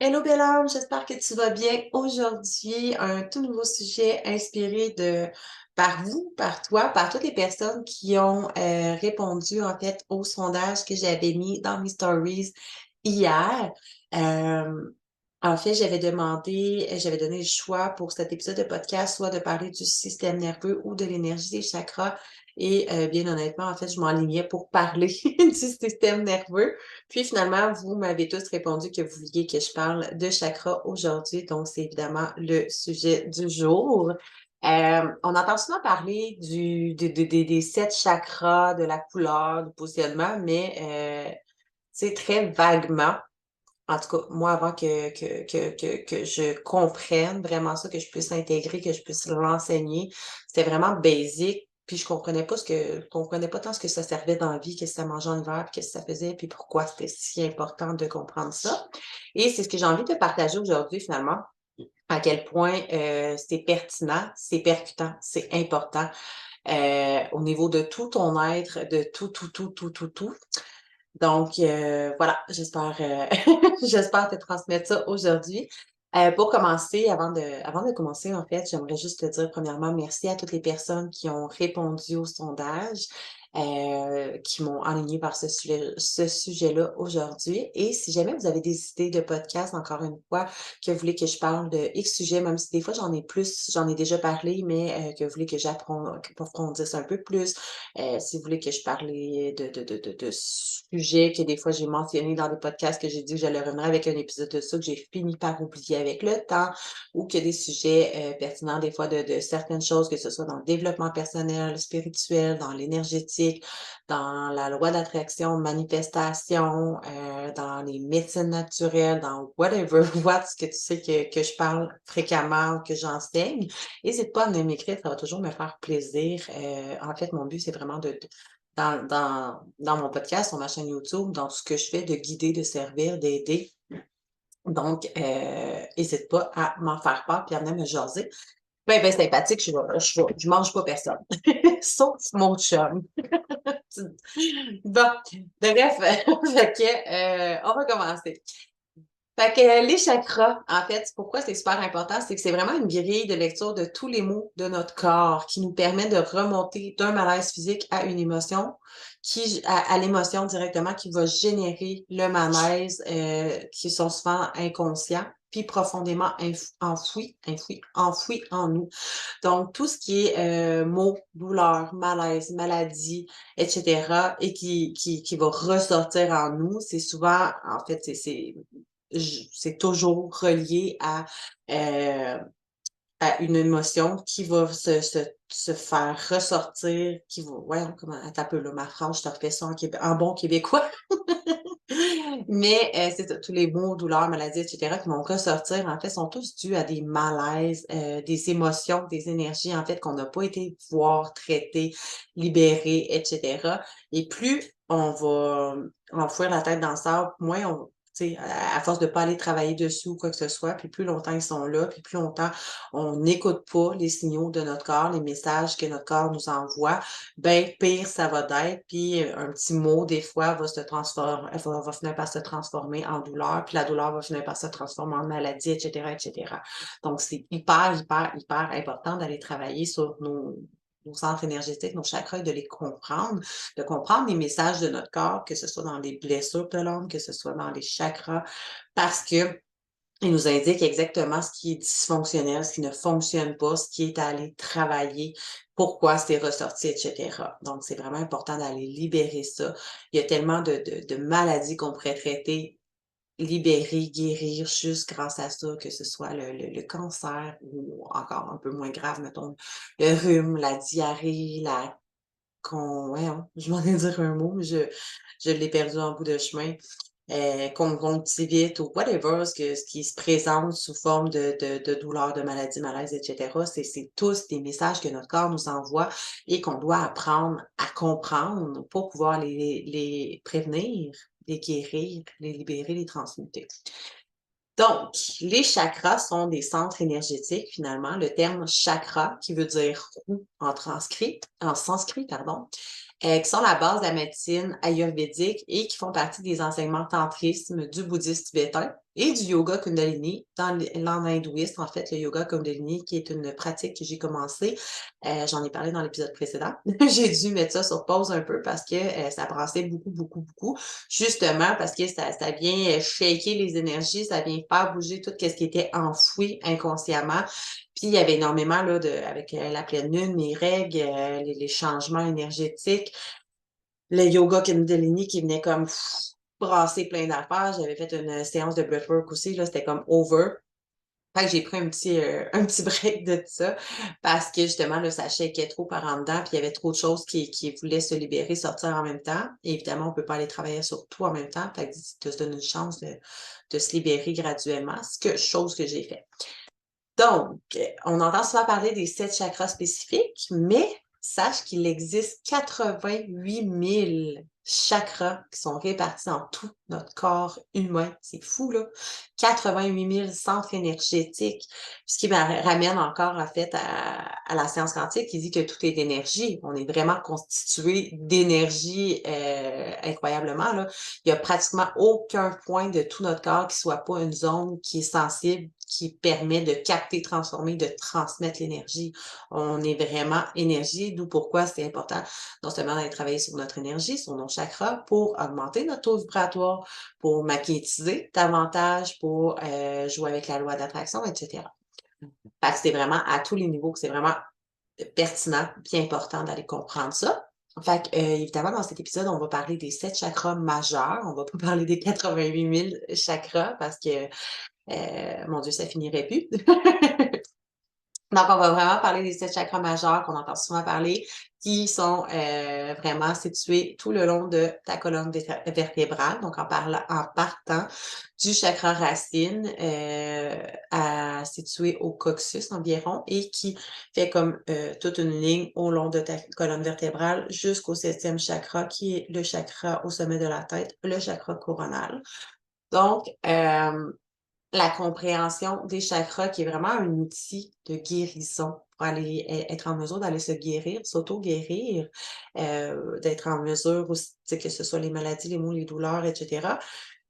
Hello belle âme, j'espère que tu vas bien. Aujourd'hui, un tout nouveau sujet inspiré par vous, par toi, par toutes les personnes qui ont répondu en fait au sondage que j'avais mis dans mes stories hier. Euh, En fait, j'avais donné le choix pour cet épisode de podcast, soit de parler du système nerveux ou de l'énergie des chakras. Et bien honnêtement, en fait, je m'enlignais pour parler du système nerveux. Puis finalement, vous m'avez tous répondu que vous vouliez que je parle de chakras aujourd'hui, donc c'est évidemment le sujet du jour. On entend souvent parler des 7 chakras, de la couleur, du positionnement, mais c'est très vaguement. En tout cas, moi, avant que je comprenne vraiment ça, que je puisse l'intégrer, que je puisse l'enseigner, c'était vraiment basic. Puis je comprenais pas tant ce que ça servait dans la vie, qu'est-ce que ça mangeait en hiver, puis qu'est-ce que ça faisait, puis pourquoi c'était si important de comprendre ça. Et c'est ce que j'ai envie de partager aujourd'hui, finalement, à quel point c'est pertinent, c'est percutant, c'est important au niveau de tout ton être, de tout. Donc, voilà, j'espère, j'espère te transmettre ça aujourd'hui. Pour commencer, avant de commencer, en fait, j'aimerais juste te dire premièrement merci à toutes les personnes qui ont répondu au sondage, qui m'ont aligné par ce sujet-là aujourd'hui. Et si jamais vous avez des idées de podcast, encore une fois, que vous voulez que je parle de X sujet, même si des fois j'en ai déjà parlé, mais que vous voulez que j'approfondisse un peu plus, si vous voulez que je parle de sujets que des fois j'ai mentionnés dans des podcasts que j'ai dit que j'allais revenir avec un épisode de ça, que j'ai fini par oublier avec le temps, ou que des sujets pertinents des fois de certaines choses, que ce soit dans le développement personnel, spirituel, dans l'énergétique, dans la loi d'attraction, manifestation, dans les médecines naturelles, dans whatever, what, ce que tu sais que je parle fréquemment, que j'enseigne. N'hésite pas à venir m'écrire, ça va toujours me faire plaisir. En fait, mon but, c'est vraiment dans mon podcast, sur ma chaîne YouTube, dans tout ce que je fais, de guider, de servir, d'aider. Donc, n'hésite pas à m'en faire part puis à venir me jaser. Ben sympathique, je mange pas personne. Sauf mon chum. Bon, bref, fait que, on va commencer. Fait que les chakras, en fait, pourquoi c'est super important, c'est que c'est vraiment une grille de lecture de tous les mots de notre corps qui nous permet de remonter d'un malaise physique à une émotion, à l'émotion directement qui va générer le malaise, qui sont souvent inconscients, puis profondément enfouis en nous. Donc, tout ce qui est maux, douleur, malaise, maladie, etc., et qui va ressortir en nous, c'est souvent, en fait, c'est toujours relié euh, à une émotion qui va se faire ressortir, qui va, ouais, comment, attends un peu, là, ma phrase, je te refais ça en bon québécois. Mais c'est ça, tous les maux, douleurs, maladies, etc., qui vont ressortir, en fait, sont tous dus à des malaises, des émotions, des énergies, en fait, qu'on n'a pas été voir, traiter, libérer, etc. Et plus on va enfouir la tête dans le sable, moins on, tu sais, à force de pas aller travailler dessus ou quoi que ce soit, puis plus longtemps ils sont là, puis plus longtemps on n'écoute pas les signaux de notre corps, les messages que notre corps nous envoie, ben pire ça va d'être. Puis un petit mot, des fois, va finir par se transformer en douleur, puis la douleur va finir par se transformer en maladie, etc., etc. Donc, c'est hyper important d'aller travailler sur nos centres énergétiques, nos chakras, et de comprendre les messages de notre corps, que ce soit dans les blessures de l'âme, que ce soit dans les chakras, parce que il nous indique exactement ce qui est dysfonctionnel, ce qui ne fonctionne pas, ce qui est à aller travailler, pourquoi c'est ressorti, etc. Donc, c'est vraiment important d'aller libérer ça. Il y a tellement de maladies qu'on pourrait traiter, libérer, guérir juste grâce à ça, que ce soit le cancer ou encore un peu moins grave, mettons, le rhume, la diarrhée, ouais, hein, je m'en ai dire un mot, mais je l'ai perdu en bout de chemin. Conjonctivite ou whatever, ce qui se présente sous forme de douleur, de maladie, malaise, etc. C'est tous des messages que notre corps nous envoie et qu'on doit apprendre à comprendre pour pouvoir les prévenir, les guérir, les libérer, les transmuter. Donc, les chakras sont des centres énergétiques, finalement. Le terme chakra, qui veut dire roue en sanskrit, pardon, qui sont la base de la médecine ayurvédique et qui font partie des enseignements tantrisme du bouddhisme tibétain et du yoga Kundalini. Dans l'hindouisme, en fait, le yoga Kundalini, qui est une pratique que j'ai commencée, j'en ai parlé dans l'épisode précédent. J'ai dû mettre ça sur pause un peu parce que ça brassait beaucoup, beaucoup, beaucoup, justement parce que ça vient shaker les énergies, ça vient faire bouger tout ce qui était enfoui inconsciemment. Puis il y avait énormément là, avec la pleine lune, les règles, les changements énergétiques, le yoga Kundalini qui venait comme brasser plein d'affaires. J'avais fait une séance de breathwork aussi, là, c'était comme over. Fait que j'ai pris un petit break de tout ça parce que justement, là, ça shakeait trop par en dedans, puis il y avait trop de choses qui voulaient se libérer, sortir en même temps. Et évidemment, on peut pas aller travailler sur tout en même temps. Fait que ça se donne une chance de se libérer graduellement, chose que j'ai fait. Donc, on entend souvent parler des 7 chakras spécifiques, mais sache qu'il existe 88 000 chakras qui sont répartis dans tout notre corps humain. C'est fou, là. 88 000 centres énergétiques. Ce qui me ramène encore, en fait, à la science quantique qui dit que tout est énergie. On est vraiment constitué d'énergie incroyablement, là. Il y a pratiquement aucun point de tout notre corps qui soit pas une zone qui est sensible, qui permet de capter, transformer, de transmettre l'énergie. On est vraiment énergie, d'où pourquoi c'est important non seulement d'aller travailler sur notre énergie, sur nos chakras, pour augmenter notre taux vibratoire, pour magnétiser davantage, pour jouer avec la loi d'attraction, etc. Fait que c'est vraiment à tous les niveaux que c'est vraiment pertinent, bien important d'aller comprendre ça. Fait que, évidemment, dans cet épisode, on va parler des 7 chakras majeurs. On va pas parler des 88 000 chakras parce que mon Dieu, ça finirait plus. Donc, on va vraiment parler des 7 chakras majeurs qu'on entend souvent parler, qui sont vraiment situés tout le long de ta colonne vertébrale. Donc, en partant du chakra racine situé au coccyx environ et qui fait comme toute une ligne au long de ta colonne vertébrale jusqu'au 7e chakra, qui est le chakra au sommet de la tête, le chakra coronal. Donc, la compréhension des chakras qui est vraiment un outil de guérison pour aller être en mesure d'aller se guérir, s'auto-guérir, d'être en mesure aussi, que ce soit les maladies, les maux, les douleurs, etc.,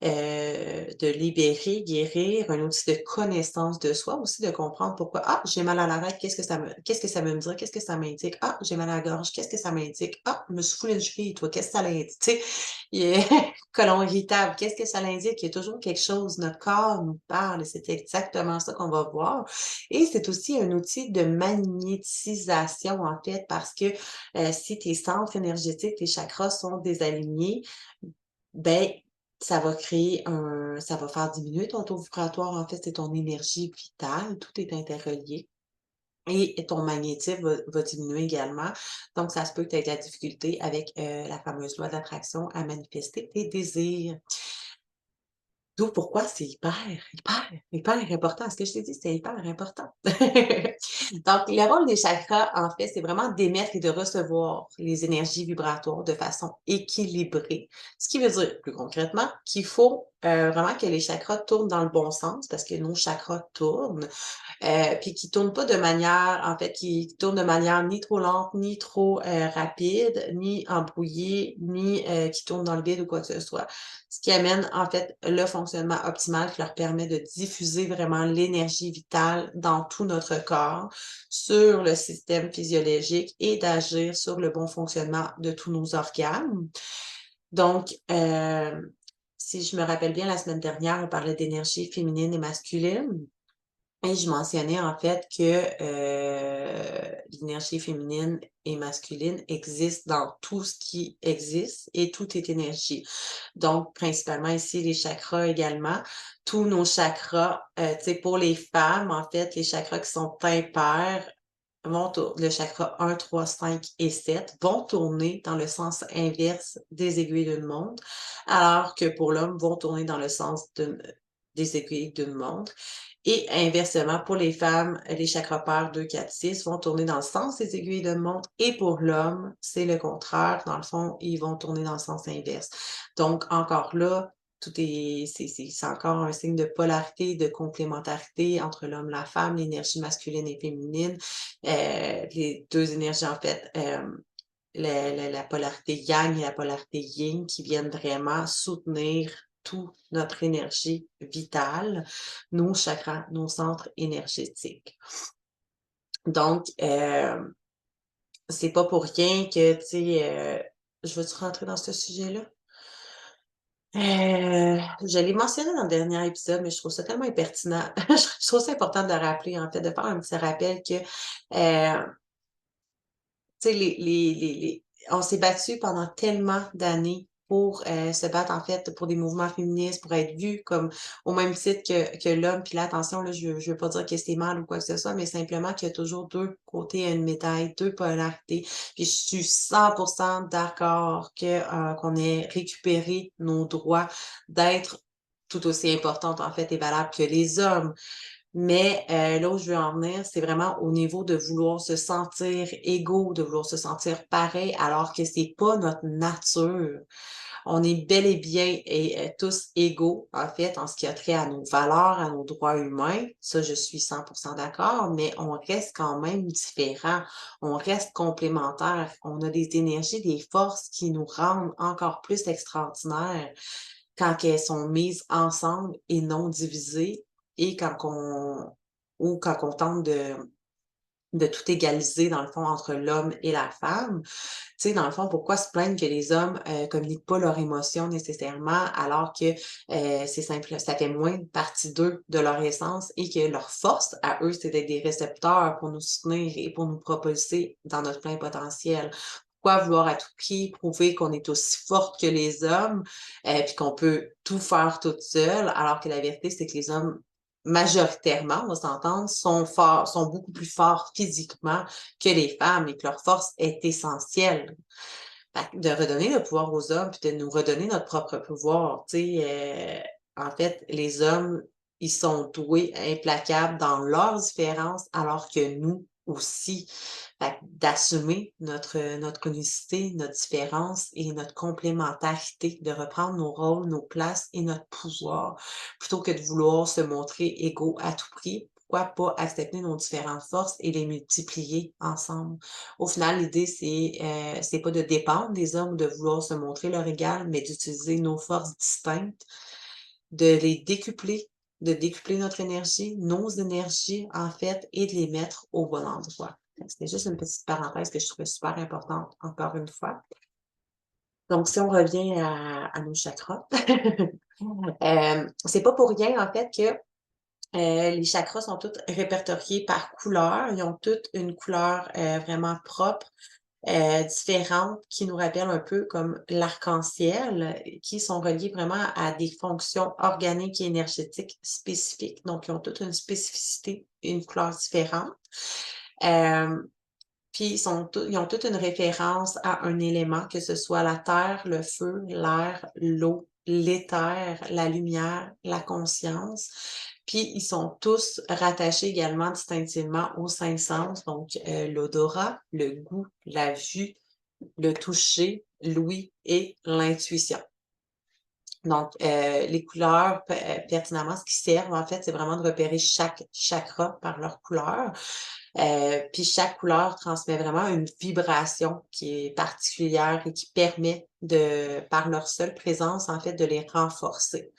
de libérer, guérir, un outil de connaissance de soi, aussi de comprendre pourquoi: «Ah, j'ai mal à la tête, qu'est-ce que ça veut me dire? Qu'est-ce que ça m'indique? Ah, j'ai mal à la gorge, qu'est-ce que ça m'indique? Ah, je me suis foulé une cheville, toi, qu'est-ce que ça l'indique?» Tu sais? Il y a Côlon irritable, qu'est-ce que ça l'indique? Il y a toujours quelque chose, notre corps nous parle et c'est exactement ça qu'on va voir et c'est aussi un outil de magnétisation, en fait, parce que, si tes centres énergétiques, tes chakras sont désalignés, ben, ça va faire diminuer ton taux vibratoire, en fait, c'est ton énergie vitale, tout est interrelié et ton magnétisme va diminuer également. Donc ça se peut que tu aies de la difficulté avec, la fameuse loi d'attraction à manifester tes désirs. D'où pourquoi c'est hyper important. Ce que je t'ai dit, c'était hyper important. Donc, le rôle des chakras, en fait, c'est vraiment d'émettre et de recevoir les énergies vibratoires de façon équilibrée. Ce qui veut dire, plus concrètement, qu'il faut vraiment que les chakras tournent dans le bon sens parce que nos chakras tournent puis qui tourne pas de manière, en fait, qui tourne de manière ni trop lente, ni trop rapide, ni embrouillée, ni qui tourne dans le vide ou quoi que ce soit. Ce qui amène, en fait, le fonctionnement optimal qui leur permet de diffuser vraiment l'énergie vitale dans tout notre corps, sur le système physiologique et d'agir sur le bon fonctionnement de tous nos organes. Donc, si je me rappelle bien, la semaine dernière, on parlait d'énergie féminine et masculine. Et je mentionnais en fait que, l'énergie féminine et masculine existe dans tout ce qui existe et tout est énergie. Donc principalement ici les chakras également. Tous nos chakras, tu sais pour les femmes en fait, les chakras qui sont impairs le chakra 1, 3, 5 et 7 vont tourner dans le sens inverse des aiguilles d'une montre, alors que pour l'homme, vont tourner dans le sens des aiguilles d'une montre. Et inversement, pour les femmes, les chakras pairs 2, 4, 6 vont tourner dans le sens des aiguilles d'une montre. Et pour l'homme, c'est le contraire. Dans le fond, ils vont tourner dans le sens inverse. Donc, encore là, c'est encore un signe de polarité, de complémentarité entre l'homme et la femme, l'énergie masculine et féminine, les deux énergies en fait la polarité yang et la polarité yin qui viennent vraiment soutenir toute notre énergie vitale, nos chakras, nos centres énergétiques. Donc, c'est pas pour rien que, tu sais, je veux-tu rentrer dans ce sujet-là? Je l'ai mentionné dans le dernier épisode, mais je trouve ça tellement impertinent. Je trouve ça important de le rappeler, en fait, de faire un petit rappel que, tu sais, on s'est battu pendant tellement d'années pour se battre, en fait, pour des mouvements féministes, pour être vus comme au même titre que l'homme. Puis là, attention, là, je veux pas dire que c'est mal ou quoi que ce soit, mais simplement qu'il y a toujours deux côtés à une médaille, deux polarités. Puis je suis 100% d'accord qu'on ait récupéré nos droits d'être tout aussi importantes, en fait, et valables que les hommes. Mais là où je veux en venir, c'est vraiment au niveau de vouloir se sentir égaux, de vouloir se sentir pareil, alors que c'est pas notre nature. On est bel et bien tous égaux, en fait, en ce qui a trait à nos valeurs, à nos droits humains. Ça, je suis 100% d'accord, mais on reste quand même différents. On reste complémentaires. On a des énergies, des forces qui nous rendent encore plus extraordinaires quand elles sont mises ensemble et non divisées et quand on tente de tout égaliser, dans le fond, entre l'homme et la femme. Tu sais, dans le fond, pourquoi se plaindre que les hommes communiquent pas leurs émotions nécessairement, alors que c'est simple, ça fait moins partie d'eux, de leur essence, et que leur force à eux, c'est d'être des récepteurs pour nous soutenir et pour nous propulser dans notre plein potentiel. Pourquoi vouloir à tout prix prouver qu'on est aussi forte que les hommes, puis qu'on peut tout faire toute seule, alors que la vérité, c'est que les hommes majoritairement, on va s'entendre, sont forts, sont beaucoup plus forts physiquement que les femmes et que leur force est essentielle. Fait que de redonner le pouvoir aux hommes, puis de nous redonner notre propre pouvoir, tu sais, en fait, les hommes, ils sont doués, implacables dans leurs différences, alors que nous aussi. Fait que d'assumer notre unicité, notre différence et notre complémentarité, de reprendre nos rôles, nos places et notre pouvoir, plutôt que de vouloir se montrer égaux à tout prix. Pourquoi pas accepter nos différentes forces et les multiplier ensemble? Au final, l'idée, c'est pas de dépendre des hommes ou de vouloir se montrer leur égal, mais d'utiliser nos forces distinctes, de les décupler, de décupler notre énergie, nos énergies, en fait, et de les mettre au bon endroit. C'était juste une petite parenthèse que je trouvais super importante, encore une fois. Donc, si on revient à nos chakras, c'est pas pour rien, en fait, que les chakras sont tous répertoriés par couleur. Ils ont toutes une couleur vraiment propre, différentes, qui nous rappellent un peu comme l'arc-en-ciel, qui sont reliées vraiment à des fonctions organiques et énergétiques spécifiques. Donc, ils ont toute une spécificité, une couleur différente. Puis ils ont toute une référence à un élément, que ce soit la terre, le feu, l'air, l'eau, l'éther, la lumière, la conscience. Puis ils sont tous rattachés également distinctivement aux cinq sens, donc l'odorat, le goût, la vue, le toucher, l'ouïe et l'intuition. Donc, les couleurs, pertinemment, ce qui servent, en fait, c'est vraiment de repérer chaque chakra par leur couleur. Puis chaque couleur transmet vraiment une vibration qui est particulière et qui permet par leur seule présence, en fait, de les renforcer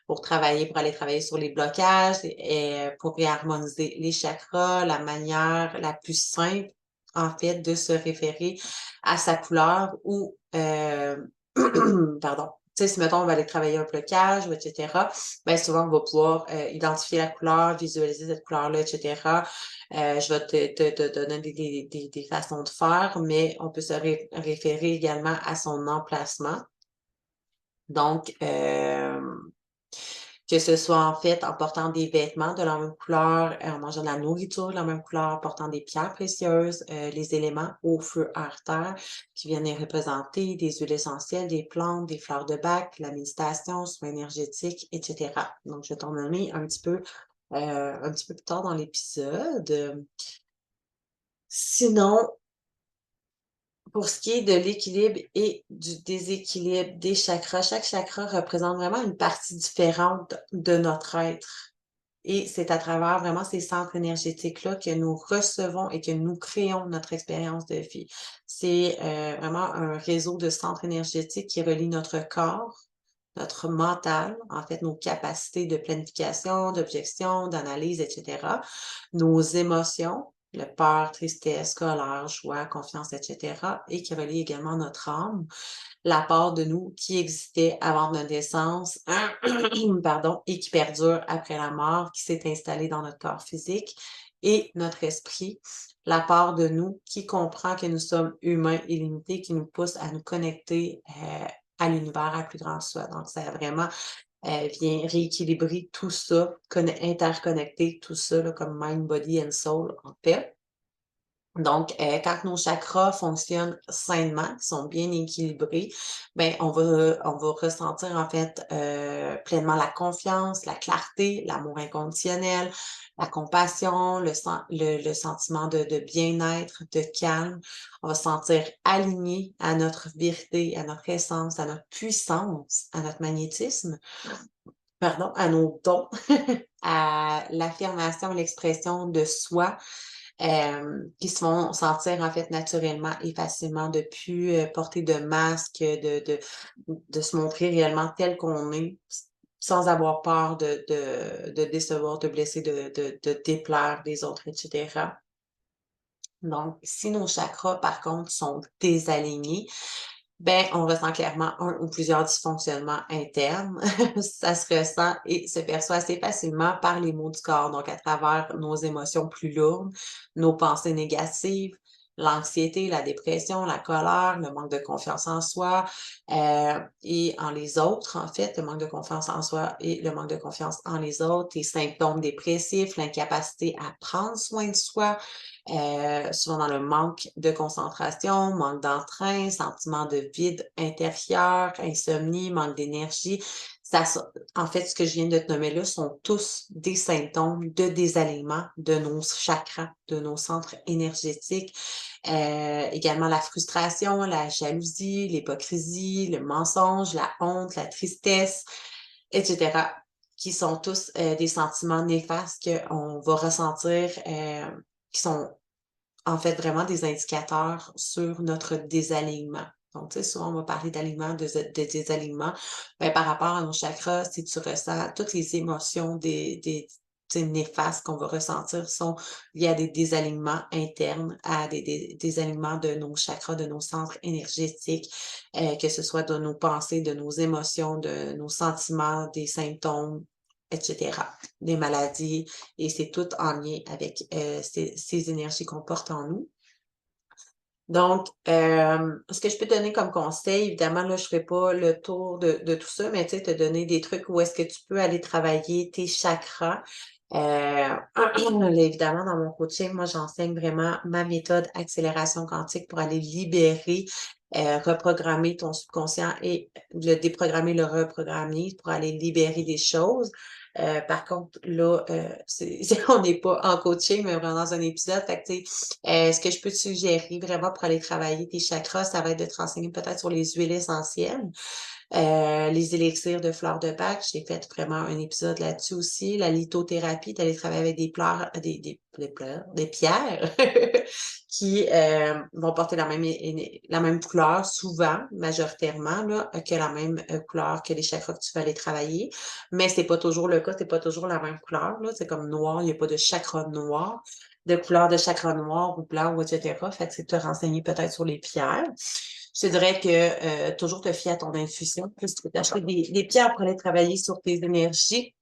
pour aller travailler sur les blocages et pour réharmoniser les chakras, la manière la plus simple, en fait, de se référer à sa couleur ou, pardon, tu sais, si mettons, on va aller travailler un blocage ou et cetera, ben souvent, on va pouvoir, identifier la couleur, visualiser cette couleur-là et cetera. Je vais te donner des façons de faire, mais on peut se référer également à son emplacement. Donc, que ce soit en fait en portant des vêtements de la même couleur, en mangeant de la nourriture de la même couleur, en portant des pierres précieuses, les éléments eau, feu, air, terre qui viennent les représenter, des huiles essentielles, des plantes, des fleurs de bac, la méditation, soins énergétiques, et cetera. Donc, je vais t'en donner un petit peu plus tard dans l'épisode. Sinon, pour ce qui est de l'équilibre et du déséquilibre des chakras, chaque chakra représente vraiment une partie différente de notre être. Et c'est à travers vraiment ces centres énergétiques-là que nous recevons et que nous créons notre expérience de vie. C'est vraiment un réseau de centres énergétiques qui relie notre corps, notre mental, en fait, nos capacités de planification, d'objection, d'analyse, etc., nos émotions, le peur, tristesse, colère, joie, confiance, etc., et qui relie également notre âme, la part de nous qui existait avant notre naissance, pardon, et qui perdure après la mort, qui s'est installée dans notre corps physique, et notre esprit, la part de nous qui comprend que nous sommes humains et limités, qui nous pousse à nous connecter à l'univers, à plus grand soi. Donc, ça vraiment vient rééquilibrer tout ça, interconnecter tout ça, là, comme mind, body and soul, en fait. Donc, quand nos chakras fonctionnent sainement, sont bien équilibrés, ben on va ressentir en fait, pleinement la confiance, la clarté, l'amour inconditionnel, la compassion, le sentiment de bien-être, de calme. On va se sentir aligné à notre vérité, à notre essence, à notre puissance, à notre magnétisme, pardon, à nos dons, à l'affirmation, l'expression de soi, qui se font sentir en fait naturellement et facilement, de plus porter de masque, de se montrer réellement tel qu'on est, sans avoir peur de décevoir, de blesser, de déplaire les autres, etc. Donc, si nos chakras, par contre, sont désalignés, ben, on ressent clairement un ou plusieurs dysfonctionnements internes. Ça se ressent et se perçoit assez facilement par les maux du corps, donc à travers nos émotions plus lourdes, nos pensées négatives, l'anxiété, la dépression, la colère, le manque de confiance en soi, et en les autres, en fait, le manque de confiance en soi et le manque de confiance en les autres, les symptômes dépressifs, l'incapacité à prendre soin de soi, souvent dans le manque de concentration, manque d'entrain, sentiment de vide intérieur, insomnie, manque d'énergie. En fait, ce que je viens de te nommer là sont tous des symptômes de désalignement de nos chakras, de nos centres énergétiques. Également la frustration, la jalousie, l'hypocrisie, le mensonge, la honte, la tristesse, etc., qui sont tous des sentiments néfastes qu'on va ressentir, qui sont en fait vraiment des indicateurs sur notre désalignement. Donc, tu sais, souvent, on va parler d'alignement, de désalignement. Ben, par rapport à nos chakras, si tu ressens toutes les émotions tu sais, néfastes qu'on va ressentir sont liées à des désalignements internes, à des désalignements de nos chakras, de nos centres énergétiques, que ce soit de nos pensées, de nos émotions, de nos sentiments, des symptômes, etc., des maladies, et c'est tout en lien avec ces énergies qu'on porte en nous. Donc, ce que je peux te donner comme conseil, évidemment, là, je ne ferai pas le tour de tout ça, mais tu sais, te donner des trucs où est-ce que tu peux aller travailler tes chakras. Évidemment, dans mon coaching, moi, j'enseigne vraiment ma méthode accélération quantique pour aller libérer, reprogrammer ton subconscient et le déprogrammer, le reprogrammer pour aller libérer des choses. Par contre, là, on n'est pas en coaching, mais vraiment dans un épisode. Fait que, tu sais, ce que je peux te suggérer vraiment pour aller travailler tes chakras, ça va être de te renseigner peut-être sur les huiles essentielles. Les élixirs de fleurs de Bach, j'ai fait vraiment un épisode là-dessus aussi. La lithothérapie, d'aller travailler avec des pleurs, des pierres qui vont porter la même couleur, souvent, majoritairement, là, que la même couleur que les chakras que tu vas aller travailler. Mais c'est pas toujours le cas, c'est pas toujours la même couleur, là. C'est comme noir, il n'y a pas de chakra noir, de couleur de chakra noir ou blanc, ou etc. Fait que c'est de te renseigner peut-être sur les pierres. Je te dirais que toujours te fier à ton intuition. Si tu peux t'acheter des pierres pour aller travailler sur tes énergies,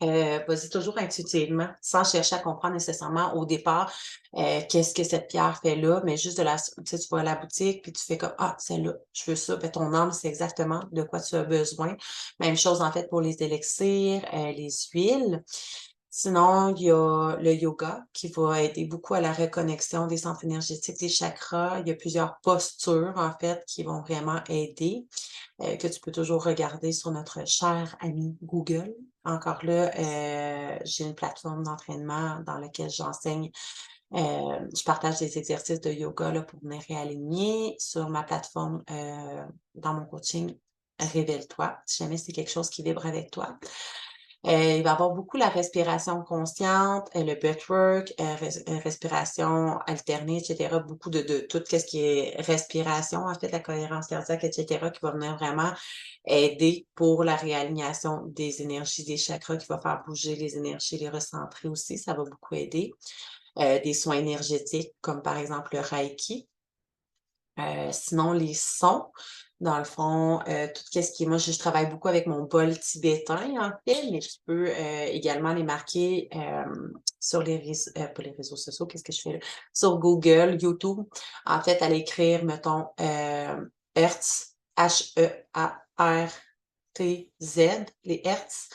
vas-y toujours intuitivement, sans chercher à comprendre nécessairement au départ qu'est-ce que cette pierre fait là, mais juste tu sais, tu vas à la boutique, puis tu fais comme, ah, celle-là, je veux ça. Ben, ton âme, c'est exactement de quoi tu as besoin. Même chose, en fait, pour les élixirs, les huiles. Sinon, il y a le yoga qui va aider beaucoup à la reconnexion des centres énergétiques, des chakras. Il y a plusieurs postures, en fait, qui vont vraiment aider, que tu peux toujours regarder sur notre cher ami Google. Encore là, j'ai une plateforme d'entraînement dans laquelle j'enseigne, je partage des exercices de yoga là, pour venir réaligner sur ma plateforme, dans mon coaching Révèle-toi, si jamais c'est quelque chose qui vibre avec toi. Il va y avoir beaucoup la respiration consciente, le breathwork, respiration alternée, et cetera. Beaucoup de tout ce qui est respiration, en fait, la cohérence cardiaque, et cetera, qui va venir vraiment aider pour la réalignation des énergies des chakras, qui va faire bouger les énergies, les recentrer aussi, ça va beaucoup aider. Des soins énergétiques, comme par exemple le Reiki. Sinon, les sons, dans le fond, tout ce qui est moi, je travaille beaucoup avec mon bol tibétain, en fait, mais je peux également les marquer sur les réseaux, pas les réseaux sociaux, qu'est-ce que je fais là? Sur Google, YouTube. En fait, aller écrire, mettons, Hertz, H-E-A-R TZ, les hertz,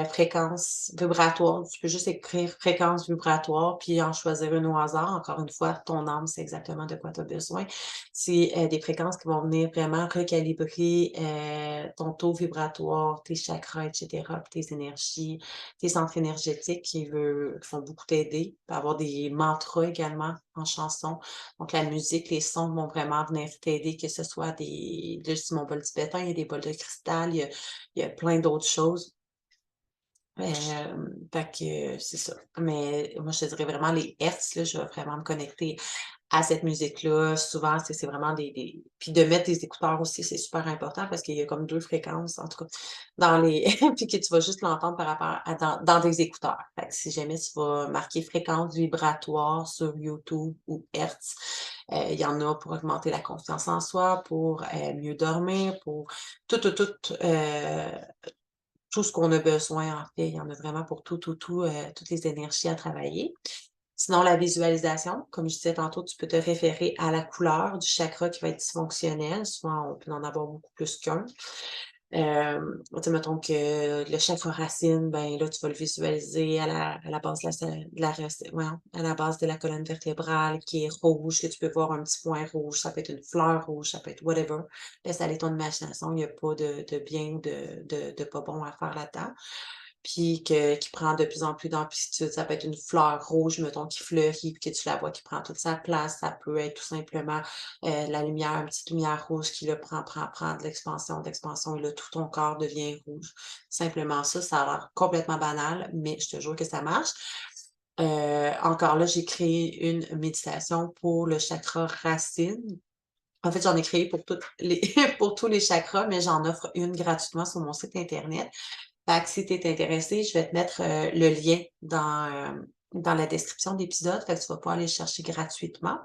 fréquence vibratoire. Tu peux juste écrire fréquence vibratoire, puis en choisir une au hasard. Encore une fois, ton âme, c'est exactement de quoi tu as besoin. C'est des fréquences qui vont venir vraiment recalibrer ton taux vibratoire, tes chakras, et cetera, puis tes énergies, tes centres énergétiques qui vont beaucoup t'aider. Tu peux avoir des mantras également en chanson. Donc, la musique, les sons vont vraiment venir t'aider, que ce soit là, je dis mon bol tibétain, il y a des bols de cristal, il y a plein d'autres choses. Fait que c'est ça. Mais moi, je te dirais vraiment les hertz, là, je vais vraiment me connecter à cette musique-là. Souvent, c'est vraiment puis de mettre des écouteurs aussi, c'est super important parce qu'il y a comme 2 fréquences, en tout cas, dans les puis que tu vas juste l'entendre par rapport à dans des écouteurs. Fait que si jamais tu vas marquer fréquence vibratoire sur YouTube ou hertz, il y en a pour augmenter la confiance en soi, pour, mieux dormir, pour tout ce qu'on a besoin, en fait. Il y en a vraiment pour toutes les énergies à travailler. Sinon, la visualisation, comme je disais tantôt, tu peux te référer à la couleur du chakra qui va être dysfonctionnel. Souvent, on peut en avoir beaucoup plus qu'un. Tu sais, mettons que le chakra racine, ben là, tu vas le visualiser à la base voyons, à la base de la colonne vertébrale qui est rouge, que tu peux voir un petit point rouge. Ça peut être une fleur rouge, ça peut être whatever. Laisse aller ton imagination. Il n'y a pas de bien ou de pas bon à faire là-dedans. Puis qui prend de plus en plus d'amplitude. Ça peut être une fleur rouge, mettons, qui fleurit, puis que tu la vois qui prend toute sa place. Ça peut être tout simplement la lumière, une petite lumière rouge qui le prend de l'expansion, et là, tout ton corps devient rouge. Simplement ça, ça a l'air complètement banal, mais je te jure que ça marche. Encore là, j'ai créé une méditation pour le chakra racine. En fait, j'en ai créé pour toutes les pour tous les chakras, mais j'en offre une gratuitement sur mon site internet. Fait que si tu es intéressé, je vais te mettre, le lien dans la description de l'épisode, fait que tu vas pouvoir aller le chercher gratuitement.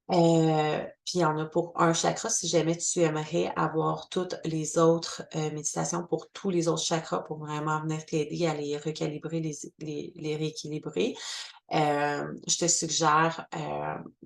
Puis il y en a pour un chakra, si jamais tu aimerais avoir toutes les autres, méditations pour tous les autres chakras pour vraiment venir t'aider à les recalibrer, les rééquilibrer. Je te suggère,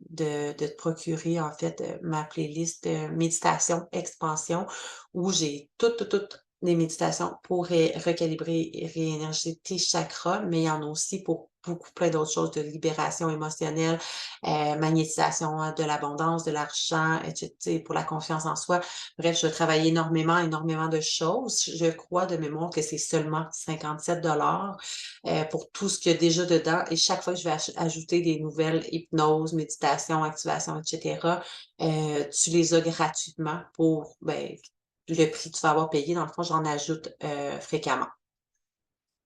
de te procurer en fait, ma playlist, méditation expansion où j'ai toutes les méditations pour recalibrer et réénergiser tes chakras, mais il y en a aussi pour beaucoup plein d'autres choses de libération émotionnelle, magnétisation, de l'abondance, de l'argent, et tu sais, pour la confiance en soi. Bref, je vais travailler énormément de choses. Je crois de mémoire que c'est seulement 57 pour tout ce qu'il y a déjà dedans. Et chaque fois que je vais ajouter des nouvelles hypnoses, méditations, activations, et cetera, tu les as gratuitement pour, ben, le prix que tu vas avoir payé. Dans le fond, j'en ajoute, fréquemment.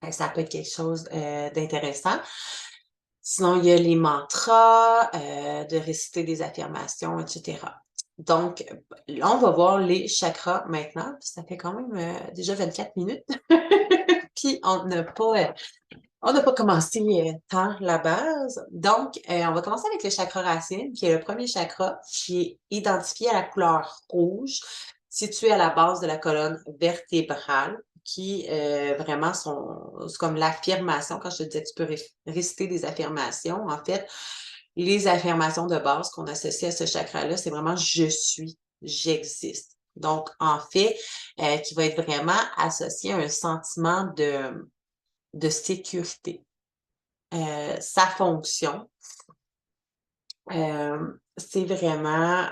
Fait que ça peut être quelque chose, d'intéressant. Sinon, il y a les mantras, de réciter des affirmations, et cetera. Donc, là, on va voir les chakras maintenant. Ça fait quand même, déjà 24 minutes. Puis on n'a pas commencé tant la base. Donc, on va commencer avec le chakra racine, qui est le premier chakra qui est identifié à la couleur rouge, situé à la base de la colonne vertébrale, qui vraiment c'est comme l'affirmation. Quand je te disais que tu peux réciter des affirmations, en fait, les affirmations de base qu'on associe à ce chakra-là, c'est vraiment je suis, j'existe. Donc, en fait, qui va être vraiment associé à un sentiment de sécurité. Sa fonction, c'est vraiment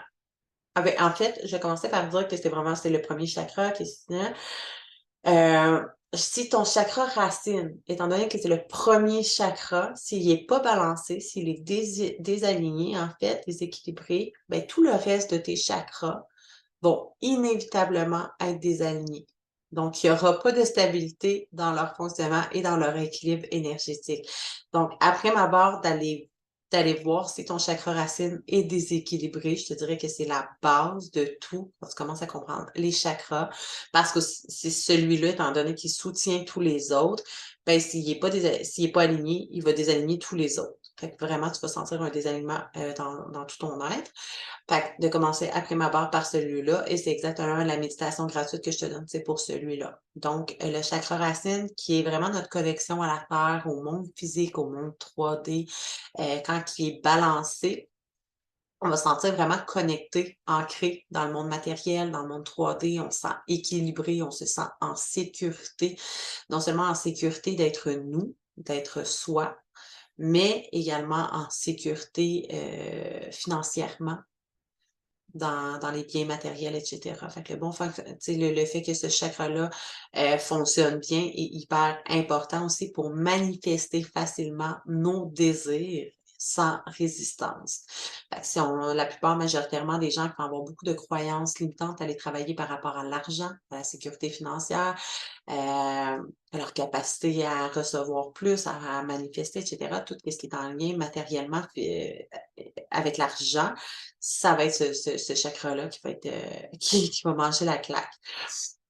en fait, je commençais par dire que c'était le premier chakra qui est si ton chakra racine, étant donné que c'est le premier chakra, s'il est pas balancé, s'il est désaligné, en fait, déséquilibré, ben, tout le reste de tes chakras vont inévitablement être désalignés. Donc, il n'y aura pas de stabilité dans leur fonctionnement et dans leur équilibre énergétique. Donc, après ma barre, d'aller voir si ton chakra racine est déséquilibré, je te dirais que c'est la base de tout quand tu commences à comprendre les chakras, parce que c'est celui-là, étant donné qu'il soutient tous les autres, ben, s'il est pas aligné, il va désaligner tous les autres. Fait que vraiment, tu vas sentir un désalignement dans tout ton être. Fait que de commencer après ma barre par celui-là, et c'est exactement la méditation gratuite que je te donne, c'est pour celui-là. Donc, le chakra racine, qui est vraiment notre connexion à la Terre, au monde physique, au monde 3D, quand il est balancé, on va se sentir vraiment connecté, ancré dans le monde matériel, dans le monde 3D, on se sent équilibré, on se sent en sécurité, non seulement en sécurité d'être nous, d'être soi, mais également en sécurité financièrement dans les biens matériels, et cetera. Fait que le fait que ce chakra-là fonctionne bien est hyper important aussi pour manifester facilement nos désirs sans résistance. Fait que si la plupart, majoritairement, des gens qui vont avoir beaucoup de croyances limitantes à aller travailler par rapport à l'argent, à la sécurité financière, à leur capacité à recevoir plus, à manifester, et cetera, tout ce qui est en lien matériellement avec l'argent, ça va être ce chakra-là qui va être, qui va manger la claque.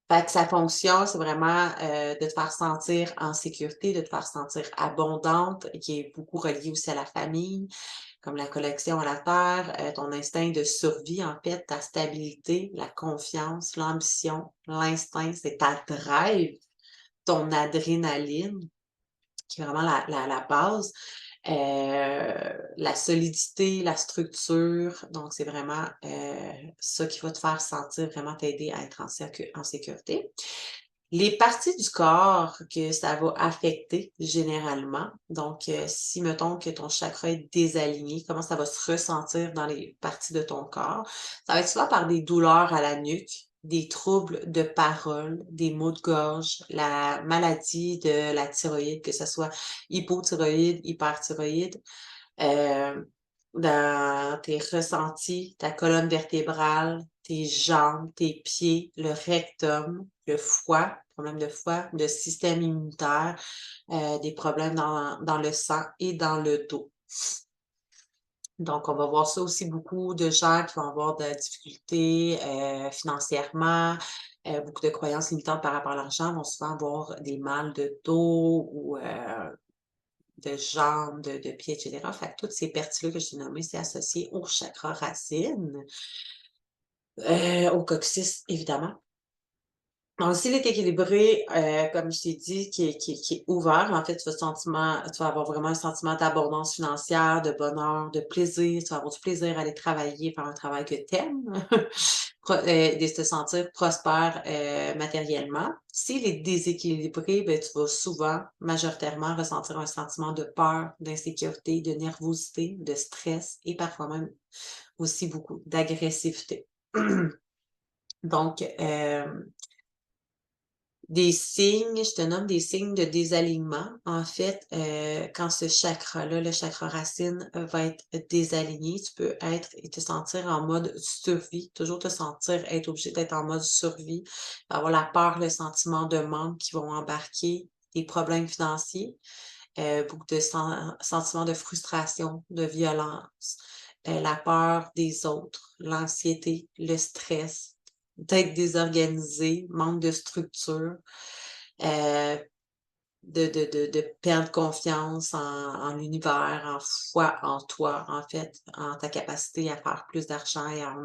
Fait que sa fonction, c'est vraiment, de te faire sentir en sécurité, de te faire sentir abondante, qui est beaucoup relié aussi à la famille, comme la connexion à la terre, ton instinct de survie, en fait, ta stabilité, la confiance, l'ambition, l'instinct, c'est ta drive, ton adrénaline, qui est vraiment la base. La solidité, la structure, donc c'est vraiment ça qui va te faire sentir, vraiment t'aider à être en sécurité. Les parties du corps que ça va affecter généralement, donc si mettons que ton chakra est désaligné, comment ça va se ressentir dans les parties de ton corps? Ça va être souvent par des douleurs à la nuque, des troubles de parole, des maux de gorge, la maladie de la thyroïde, que ce soit hypothyroïde, hyperthyroïde, dans tes ressentis, ta colonne vertébrale, tes jambes, tes pieds, le rectum, le foie, problème de foie, le système immunitaire, des problèmes dans le sang et dans le dos. Donc, on va voir ça aussi beaucoup de gens qui vont avoir de la difficulté financièrement, beaucoup de croyances limitantes par rapport à l'argent, vont souvent avoir des mal de dos ou de jambes, de pieds, et cetera. Fait que toutes ces parties-là que je t'ai nommées, c'est associé au chakra racine, au coccyx, évidemment. Donc, s'il est équilibré, comme je t'ai dit, qui est ouvert, en fait, tu vas avoir vraiment un sentiment d'abondance financière, de bonheur, de plaisir. Tu vas avoir du plaisir à aller travailler, faire un travail que tu aimes, de te sentir prospère matériellement. S'il est déséquilibré, ben, tu vas souvent, majoritairement, ressentir un sentiment de peur, d'insécurité, de nervosité, de stress et parfois même aussi beaucoup d'agressivité. Donc, des signes, je te nomme des signes de désalignement. En fait, quand ce chakra-là, le chakra racine, va être désaligné, tu peux être et te sentir en mode survie, toujours te sentir être obligé d'être en mode survie, avoir la peur, le sentiment de manque qui vont embarquer, des problèmes financiers, beaucoup de sentiments de frustration, de violence, la peur des autres, l'anxiété, le stress, d'être désorganisé, manque de structure, euh, de perdre confiance en l'univers, en foi, en toi, en fait, en ta capacité à faire plus d'argent et à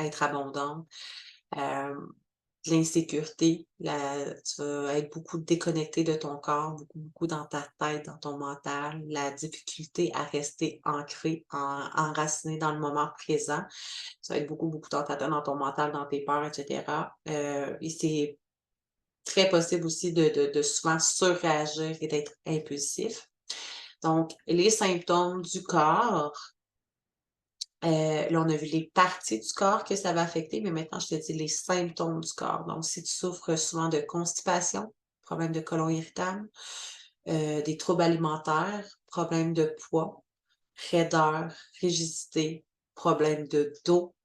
être abondante. Euh, L'insécurité, tu vas être beaucoup déconnecté de ton corps, beaucoup dans ta tête, dans ton mental, la difficulté à rester ancré, enraciné dans le moment présent. Ça va être beaucoup dans ta tête, dans ton mental, dans tes peurs, et cetera. Et c'est très possible aussi de souvent surréagir et d'être impulsif. Donc, les symptômes du corps, là, on a vu les parties du corps que ça va affecter, mais maintenant, je te dis les symptômes du corps. Donc, si tu souffres souvent de constipation, problème de côlon irritable, des troubles alimentaires, problèmes de poids, raideur, rigidité, problèmes de dos,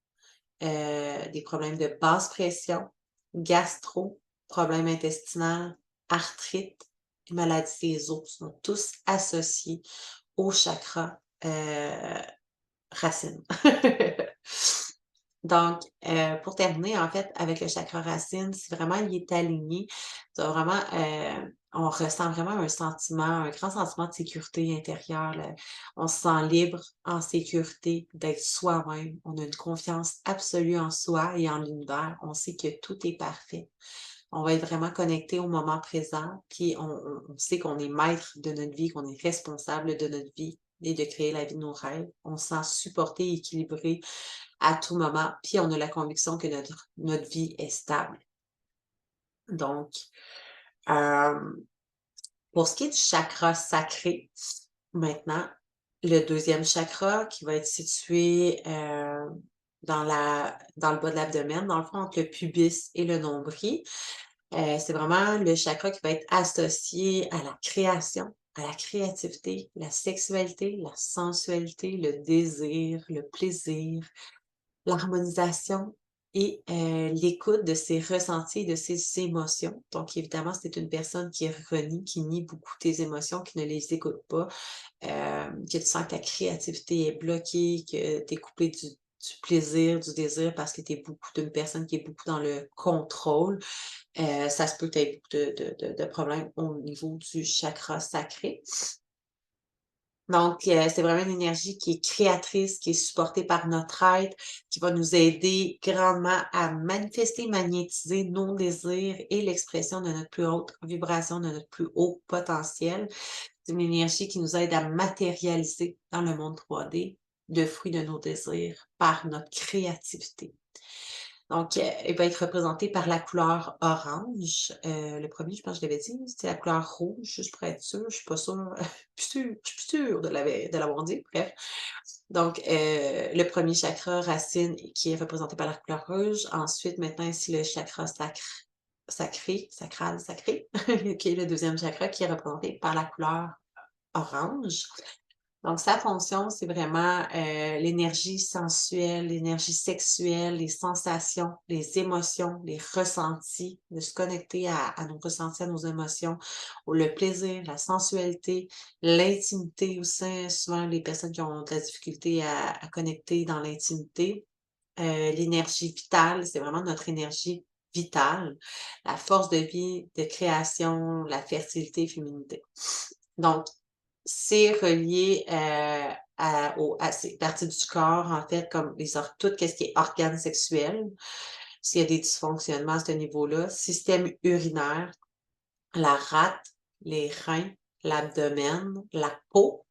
des problèmes de basse pression, gastro, problèmes intestinaux, arthrite et maladies des os sont tous associés au chakra, racine. Donc, pour terminer, en fait, avec le chakra racine, si vraiment il est aligné, tu as vraiment, on ressent vraiment un sentiment, un grand sentiment de sécurité intérieure, là. On se sent libre, en sécurité d'être soi-même. On a une confiance absolue en soi et en l'univers. On sait que tout est parfait. On va être vraiment connecté au moment présent, puis on sait qu'on est maître de notre vie, qu'on est responsable de notre vie et de créer la vie de nos rêves. On se sent supporté, équilibré à tout moment, puis on a la conviction que notre vie est stable. Donc, pour ce qui est du chakra sacré, maintenant, le deuxième chakra qui va être situé, dans le bas de l'abdomen, dans le fond, entre le pubis et le nombril. C'est vraiment le chakra qui va être associé à la création, à la créativité, la sexualité, la sensualité, le désir, le plaisir, l'harmonisation et l'écoute de ses ressentis et de ses émotions. Donc évidemment, si tu es une personne qui renie, qui nie beaucoup tes émotions, qui ne les écoute pas, que tu sens que ta créativité est bloquée, que tu es coupé du plaisir, du désir parce que tu es beaucoup d'une personne qui est beaucoup dans le contrôle, ça se peut que tu aies beaucoup de problèmes au niveau du chakra sacré. Donc, c'est vraiment une énergie qui est créatrice, qui est supportée par notre être, qui va nous aider grandement à manifester, magnétiser nos désirs et l'expression de notre plus haute vibration, de notre plus haut potentiel. C'est une énergie qui nous aide à matérialiser dans le monde 3D le fruit de nos désirs par notre créativité. Donc, il va être représenté par la couleur orange. Le premier, je pense que je l'avais dit, c'était la couleur rouge, juste pour être sûre. Je suis pas sûre, je suis plus sûre de l'avoir dit, bref. Donc, le premier chakra racine qui est représenté par la couleur rouge. Ensuite, maintenant, ici, le chakra sacré, qui est le deuxième chakra qui est représenté par la couleur orange. Donc sa fonction, c'est vraiment, l'énergie sensuelle, l'énergie sexuelle, les sensations, les émotions, les ressentis, de se connecter à nos ressentis, à nos émotions, le plaisir, la sensualité, l'intimité aussi. Souvent, les personnes qui ont de la difficulté à connecter dans l'intimité. L'énergie vitale, c'est vraiment notre énergie vitale, la force de vie, de création, la fertilité, féminité. Donc c'est relié, à ces parties du corps, en fait, comme tout ce qui est organes sexuels. S'il y a des dysfonctionnements à ce niveau-là, système urinaire, la rate, les reins, l'abdomen, la peau,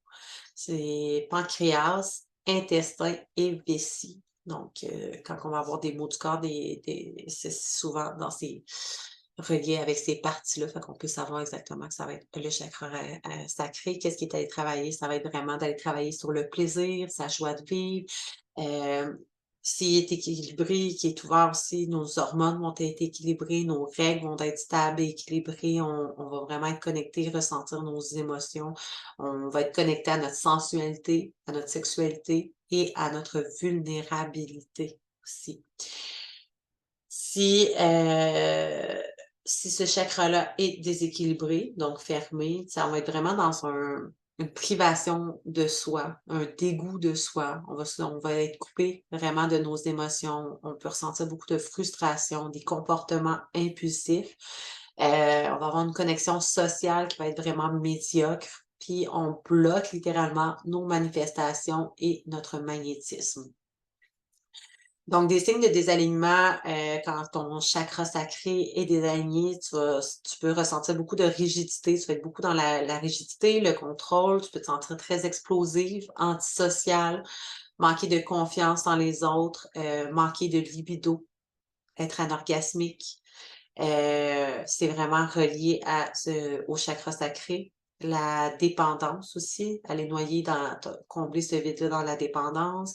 c'est pancréas, intestin et vessie. Donc, quand on va avoir des maux du corps, c'est souvent dans ces relié avec ces parties-là, fait qu'on peut savoir exactement que ça va être le chakra sacré. Qu'est-ce qui est allé travailler? Ça va être vraiment d'aller travailler sur le plaisir, sa joie de vivre. S'il est équilibré, qui est ouvert aussi, nos hormones vont être équilibrées, nos règles vont être stables et équilibrées. On va vraiment être connecté, ressentir nos émotions. On va être connecté à notre sensualité, à notre sexualité et à notre vulnérabilité aussi. Si, si ce chakra-là est déséquilibré, donc fermé, ça va être vraiment dans une privation de soi, un dégoût de soi. On va être coupé vraiment de nos émotions. On peut ressentir beaucoup de frustration, des comportements impulsifs. On va avoir une connexion sociale qui va être vraiment médiocre, puis on bloque littéralement nos manifestations et notre magnétisme. Donc, des signes de désalignement, quand ton chakra sacré est désaligné, tu peux ressentir beaucoup de rigidité. Tu vas être beaucoup dans la rigidité, le contrôle. Tu peux te sentir très explosive, antisociale, manquer de confiance en les autres, manquer de libido, être anorgasmique. C'est vraiment relié au chakra sacré. La dépendance aussi, aller noyer combler ce vide-là dans la dépendance.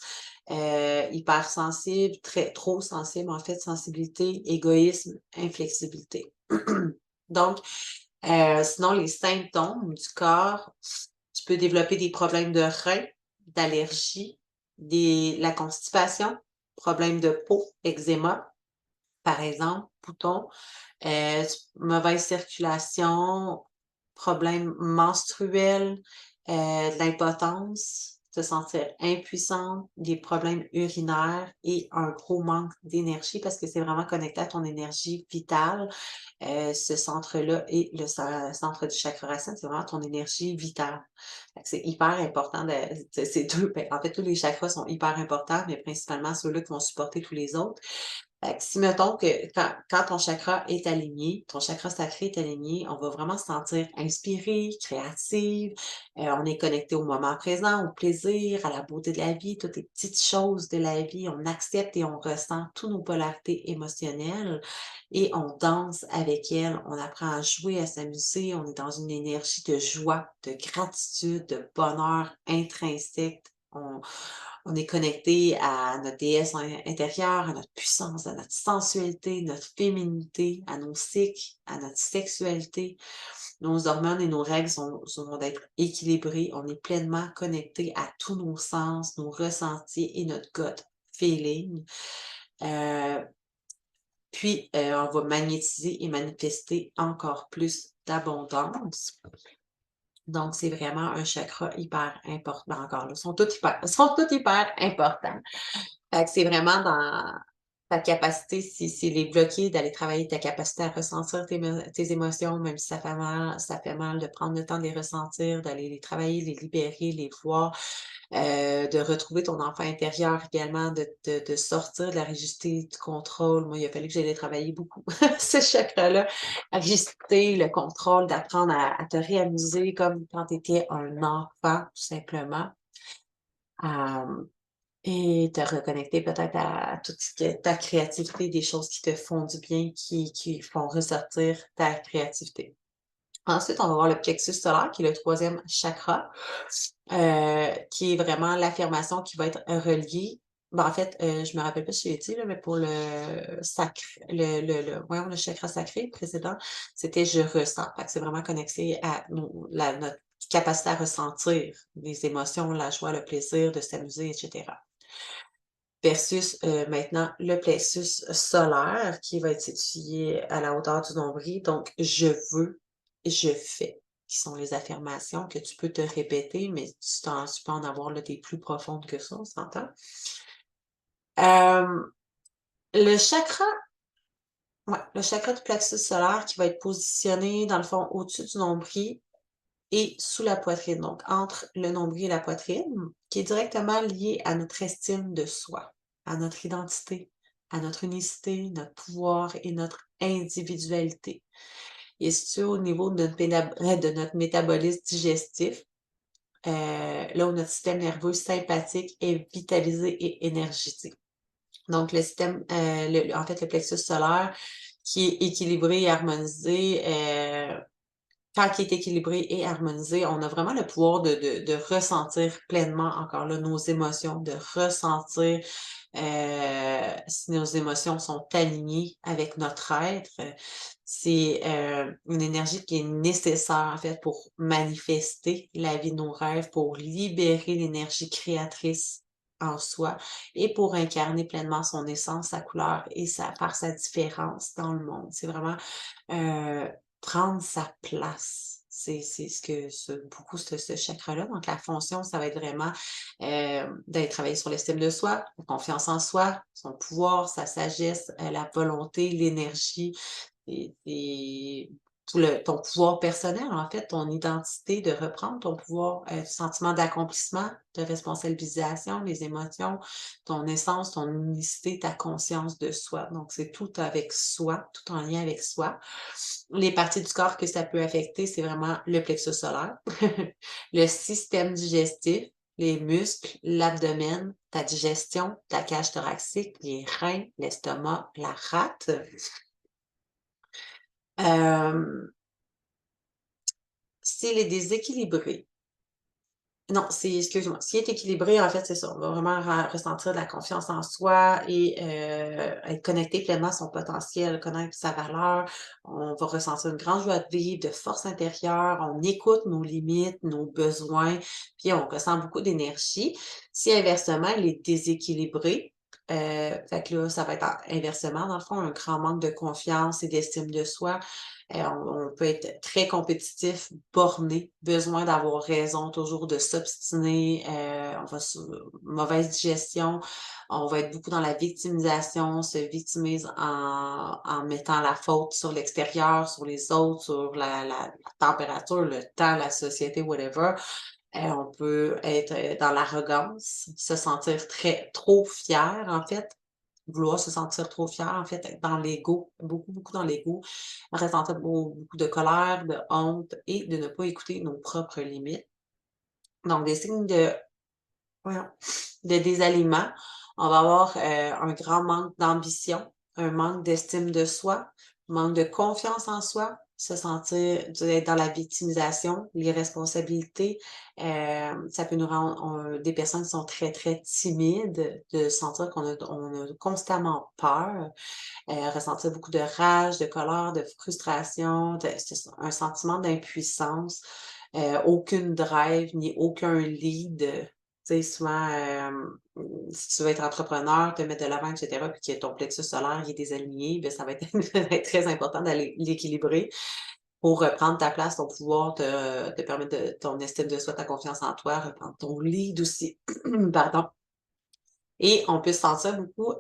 Hypersensible, trop sensible en fait, sensibilité, égoïsme, inflexibilité. Donc, sinon les symptômes du corps, tu peux développer des problèmes de reins, d'allergie, la constipation, problèmes de peau, eczéma, Par exemple, boutons, mauvaise circulation, problèmes menstruels, de l'impotence, se sentir impuissante, des problèmes urinaires et un gros manque d'énergie parce que c'est vraiment connecté à ton énergie vitale. Ce centre-là et le centre du chakra racine, c'est vraiment ton énergie vitale. Fait que c'est hyper important de c'est 2 ben, en fait, tous les chakras sont hyper importants, mais principalement ceux-là qui vont supporter tous les autres. Fait que si mettons que quand ton chakra est aligné, ton chakra sacré est aligné, on va vraiment se sentir inspiré, créative, on est connecté au moment présent, au plaisir, à la beauté de la vie, toutes les petites choses de la vie, on accepte et on ressent toutes nos polarités émotionnelles et on danse avec elles, on apprend à jouer, à s'amuser, on est dans une énergie de joie, de gratitude, de bonheur intrinsèque. On est connecté à notre déesse intérieure, à notre puissance, à notre sensualité, notre féminité, à nos cycles, à notre sexualité. Nos hormones et nos règles vont être équilibrées. On est pleinement connecté à tous nos sens, nos ressentis et notre gut feeling. On va magnétiser et manifester encore plus d'abondance. Donc, c'est vraiment un chakra hyper important. Ben, encore là, ils sont tous hyper importants. Fait que c'est vraiment dans ta capacité, si s'il est bloqué, d'aller travailler ta capacité à ressentir tes émotions, même si ça fait mal de prendre le temps de les ressentir, d'aller les travailler, les libérer, les voir, de retrouver ton enfant intérieur également, de sortir de la rigidité du contrôle. Moi, il a fallu que j'aille travailler beaucoup ce chakra-là, la rigidité, le contrôle, d'apprendre à te réamuser comme quand tu étais un enfant, tout simplement. Hem et te reconnecter peut-être à toute ce que ta créativité, des choses qui te font du bien, qui font ressortir ta créativité. Ensuite, on va voir le plexus solaire, qui est le troisième chakra, qui est vraiment l'affirmation qui va être reliée. Ben, en fait, je me rappelle pas si je l'ai dit, là, mais pour le sacré, voyons, le chakra sacré précédent, c'était je ressens. Fait que c'est vraiment connecté à notre capacité à ressentir les émotions, la joie, le plaisir de s'amuser, etc. Versus, maintenant le plexus solaire qui va être situé à la hauteur du nombril, donc je veux, je fais, qui sont les affirmations que tu peux te répéter, mais tu peux en avoir là des plus profondes que ça, on s'entend? Hem, le chakra le chakra du plexus solaire qui va être positionné dans le fond au-dessus du nombril et sous la poitrine, donc entre le nombril et la poitrine, qui est directement lié à notre estime de soi, à notre identité, à notre unicité, notre pouvoir et notre individualité. Il est situé au niveau de notre métabolisme digestif, là où notre système nerveux sympathique est vitalisé et énergisé. Donc le système, en fait, le plexus solaire qui est équilibré et harmonisé, quand il est équilibré et harmonisé, on a vraiment le pouvoir de ressentir pleinement, encore là, nos émotions, de ressentir, si nos émotions sont alignées avec notre être. C'est, une énergie qui est nécessaire, en fait, pour manifester la vie de nos rêves, pour libérer l'énergie créatrice en soi et pour incarner pleinement son essence, sa couleur et par sa différence dans le monde. C'est vraiment, heu prendre sa place. C'est beaucoup ce chakra-là. Donc la fonction, ça va être vraiment, d'aller travailler sur l'estime de soi, la confiance en soi, son pouvoir, sa sagesse, la volonté, l'énergie et tout ton pouvoir personnel, en fait, ton identité, de reprendre ton pouvoir, sentiment d'accomplissement, de responsabilisation, les émotions, ton essence, ton unicité, ta conscience de soi. Donc c'est tout avec soi, tout en lien avec soi. Les parties du corps que ça peut affecter, c'est vraiment le plexus solaire, le système digestif, les muscles, l'abdomen, ta digestion, ta cage thoracique, les reins, l'estomac, la rate. Hem, S'il est déséquilibré, non, excuse-moi, s'il est équilibré, en fait, c'est ça, on va vraiment ressentir de la confiance en soi et être connecté pleinement à son potentiel, connaître sa valeur. On va ressentir une grande joie de vivre, de force intérieure, on écoute nos limites, nos besoins, puis on ressent beaucoup d'énergie. Si inversement, il est déséquilibré, Fait que là, ça va être inversement, dans le fond, un grand manque de confiance et d'estime de soi. On peut être très compétitif, borné, besoin d'avoir raison, toujours de s'obstiner, mauvaise digestion, on va être beaucoup dans la victimisation, on se victimise en mettant la faute sur l'extérieur, sur les autres, sur la température, le temps, la société, whatever. On peut être, dans l'arrogance, se sentir trop fier, en fait, vouloir se sentir trop fier, en fait, être dans l'ego, beaucoup, beaucoup dans l'ego, ressentir beaucoup de colère, de honte et de ne pas écouter nos propres limites. Donc des signes voyons, de désalignement, on va avoir, un grand manque d'ambition, un manque d'estime de soi, manque de confiance en soi, se sentir être dans la victimisation, l'irresponsabilité. Ça peut nous rendre des personnes qui sont très, très timides, de sentir on a constamment peur, ressentir beaucoup de rage, de colère, de frustration, c'est ça, un sentiment d'impuissance, aucune drive ni aucun lead. Tu sais, souvent, si tu veux être entrepreneur, te mettre de l'avant, et cetera, puis que ton plexus solaire il est désaligné, ben ça va être être très important d'aller l'équilibrer pour reprendre ta place, ton pouvoir, te permettre de ton estime de soi, ta confiance en toi, reprendre ton lead aussi. Pardon. Et on peut se sentir beaucoup,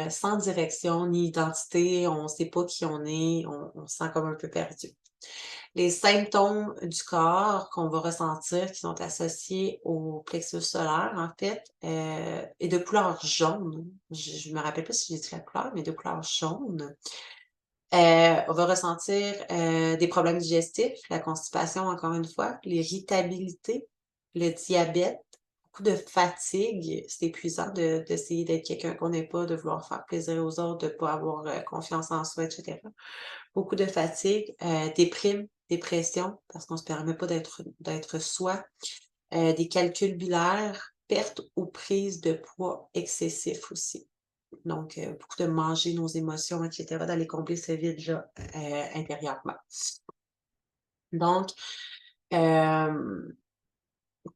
sans direction ni identité, on ne sait pas qui on est, on se sent comme un peu perdu. Les symptômes du corps qu'on va ressentir qui sont associés au plexus solaire, en fait, est de couleur jaune. Je me rappelle pas si j'ai dit la couleur, mais de couleur jaune. On va ressentir, des problèmes digestifs, la constipation encore une fois, l'irritabilité, le diabète, beaucoup de fatigue. C'est épuisant d'essayer d'être quelqu'un qu'on n'est pas, de vouloir faire plaisir aux autres, de pas avoir, confiance en soi et cetera. Beaucoup de fatigue, déprime, dépression, parce qu'on se permet pas d'être soi, des calculs biliaires, perte ou prise de poids excessif aussi. Donc, beaucoup de manger nos émotions et cetera, d'aller combler ce vide-là, intérieurement. Donc, hem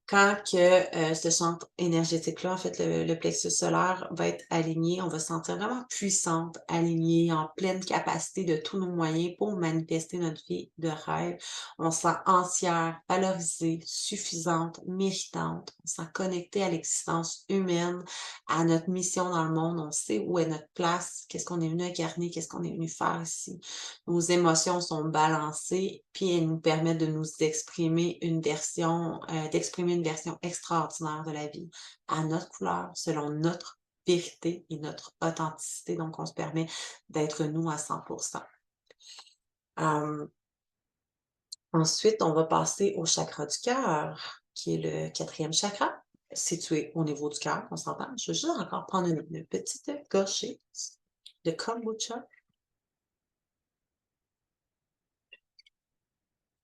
quand que, ce centre énergétique-là, en fait, le plexus solaire va être aligné, on va se sentir vraiment puissante, alignée, en pleine capacité de tous nos moyens pour manifester notre vie de rêve. On se sent entière, valorisée, suffisante, méritante. On se sent connectée à l'existence humaine, à notre mission dans le monde. On sait où est notre place, qu'est-ce qu'on est venu incarner, qu'est-ce qu'on est venu faire ici. Nos émotions sont balancées, puis elles nous permettent de nous exprimer d'exprimer une version extraordinaire de la vie, à notre couleur, selon notre vérité et notre authenticité. Donc, on se permet d'être nous à 100. Hem, Ensuite, on va passer au chakra du cœur, qui est le 4e chakra, situé au niveau du cœur, on s'entend? Je vais juste encore prendre une petite gorgée de kombucha.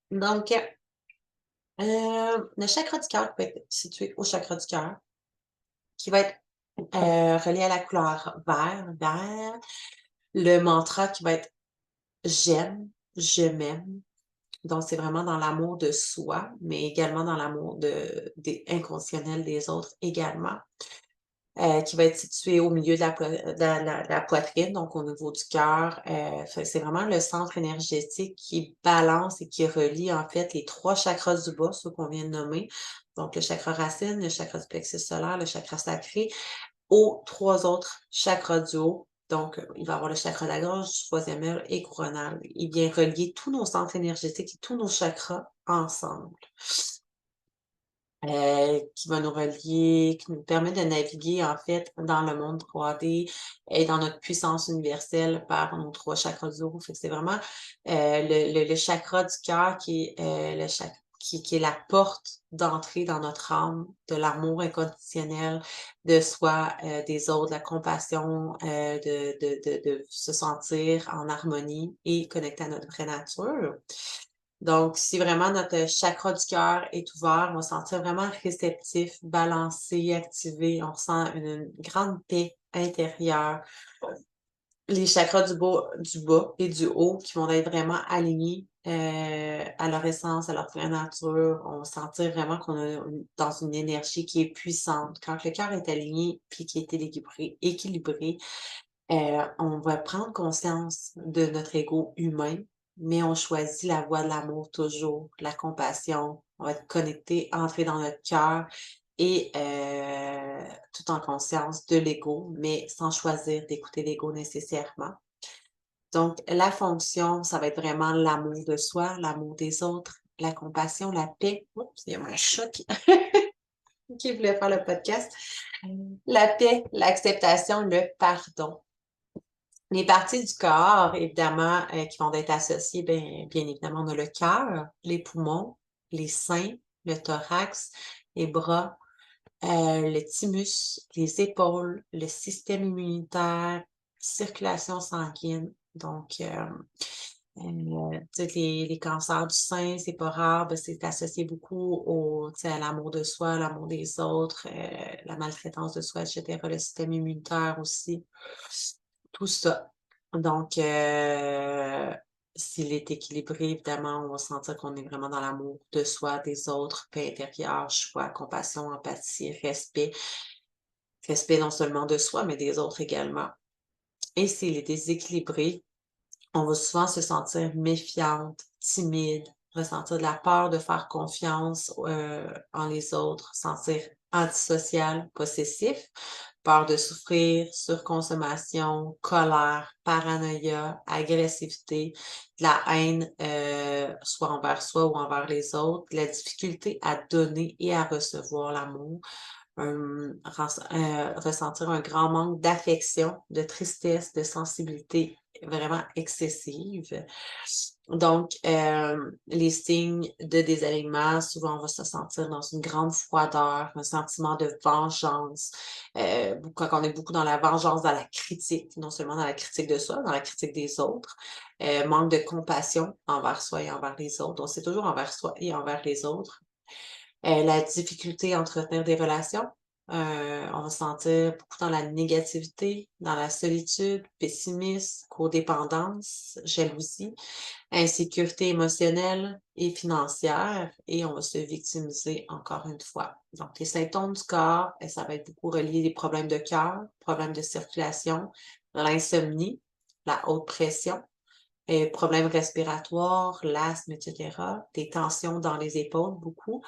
Donc, le chakra du cœur peut être situé au chakra du cœur, qui va être, relié à la couleur vert. Le mantra qui va être: «J'aime, je m'aime». Donc c'est vraiment dans l'amour de soi, mais également dans l'amour des inconditionnel des autres également, qui va être situé au milieu de la poitrine, donc au niveau du cœur. C'est vraiment le centre énergétique qui balance et qui relie, en fait, les 3 chakras du bas, ceux qu'on vient de nommer. Donc le chakra racine, le chakra du plexus solaire, le chakra sacré, aux 3 autres chakras du haut. Donc, il va y avoir le chakra de la gorge, du 3e œil et coronal. Il vient relier tous nos centres énergétiques et tous nos chakras ensemble. Qui va nous relier, qui nous permet de naviguer, en fait, dans le monde 3D et dans notre puissance universelle par nos 3 chakras du haut. Fait que c'est vraiment, le chakra du cœur qui est, le chakra qui est la porte d'entrée dans notre âme, de l'amour inconditionnel de soi, des autres, de la compassion, de se sentir en harmonie et connecté à notre vraie nature. Donc, si vraiment notre chakra du cœur est ouvert, on va se sentir vraiment réceptif, balancé, activé. On ressent une grande paix intérieure. Les chakras du bas et du haut qui vont être vraiment alignés, à leur essence, à leur vraie nature. On va sentir vraiment qu'on est dans une énergie qui est puissante. Quand le cœur est aligné puis qui est équilibré, on va prendre conscience de notre ego humain, mais on choisit la voie de l'amour toujours, la compassion. On va être connecté, entrer dans notre cœur et tout en conscience de l'ego, mais sans choisir d'écouter l'ego nécessairement. Donc, la fonction, ça va être vraiment l'amour de soi, l'amour des autres, la compassion, la paix. Oups, il y a un chat qui voulait faire le podcast. La paix, l'acceptation, le pardon. Les parties du corps, évidemment, qui vont être associées, bien évidemment, on a le cœur, les poumons, les seins, le thorax, les bras, le thymus, les épaules, le système immunitaire, circulation sanguine. Donc, tu sais, les cancers du sein, c'est pas rare, c'est associé beaucoup tu sais, à l'amour de soi, à l'amour des autres, la maltraitance de soi, et cetera, le système immunitaire aussi, tout ça. Donc, s'il est équilibré, évidemment, on va sentir qu'on est vraiment dans l'amour de soi, des autres, paix intérieure, choix, compassion, empathie, respect. Respect non seulement de soi, mais des autres également. Et s'il est déséquilibré, on va souvent se sentir méfiante, timide, ressentir de la peur de faire confiance, en les autres, sentir antisocial, possessif, peur de souffrir, surconsommation, colère, paranoïa, agressivité, de la haine, soit envers soi ou envers les autres, la difficulté à donner et à recevoir l'amour, ressentir un grand manque d'affection, de tristesse, de sensibilité vraiment excessive. Donc, les signes de désalignement, souvent, on va se sentir dans une grande froideur, un sentiment de vengeance. Quand on est beaucoup dans la vengeance, dans la critique, non seulement dans la critique de soi, dans la critique des autres. Manque de compassion envers soi et envers les autres. Donc, c'est toujours envers soi et envers les autres. La difficulté à entretenir des relations. On va se sentir beaucoup dans la négativité, dans la solitude, pessimisme, codépendance, jalousie, insécurité émotionnelle et financière, et on va se victimiser encore une fois. Donc, les symptômes du corps, ça va être beaucoup relié des problèmes de cœur, problèmes de circulation, l'insomnie, la haute pression, problèmes respiratoires, l'asthme, et cetera, des tensions dans les épaules, beaucoup,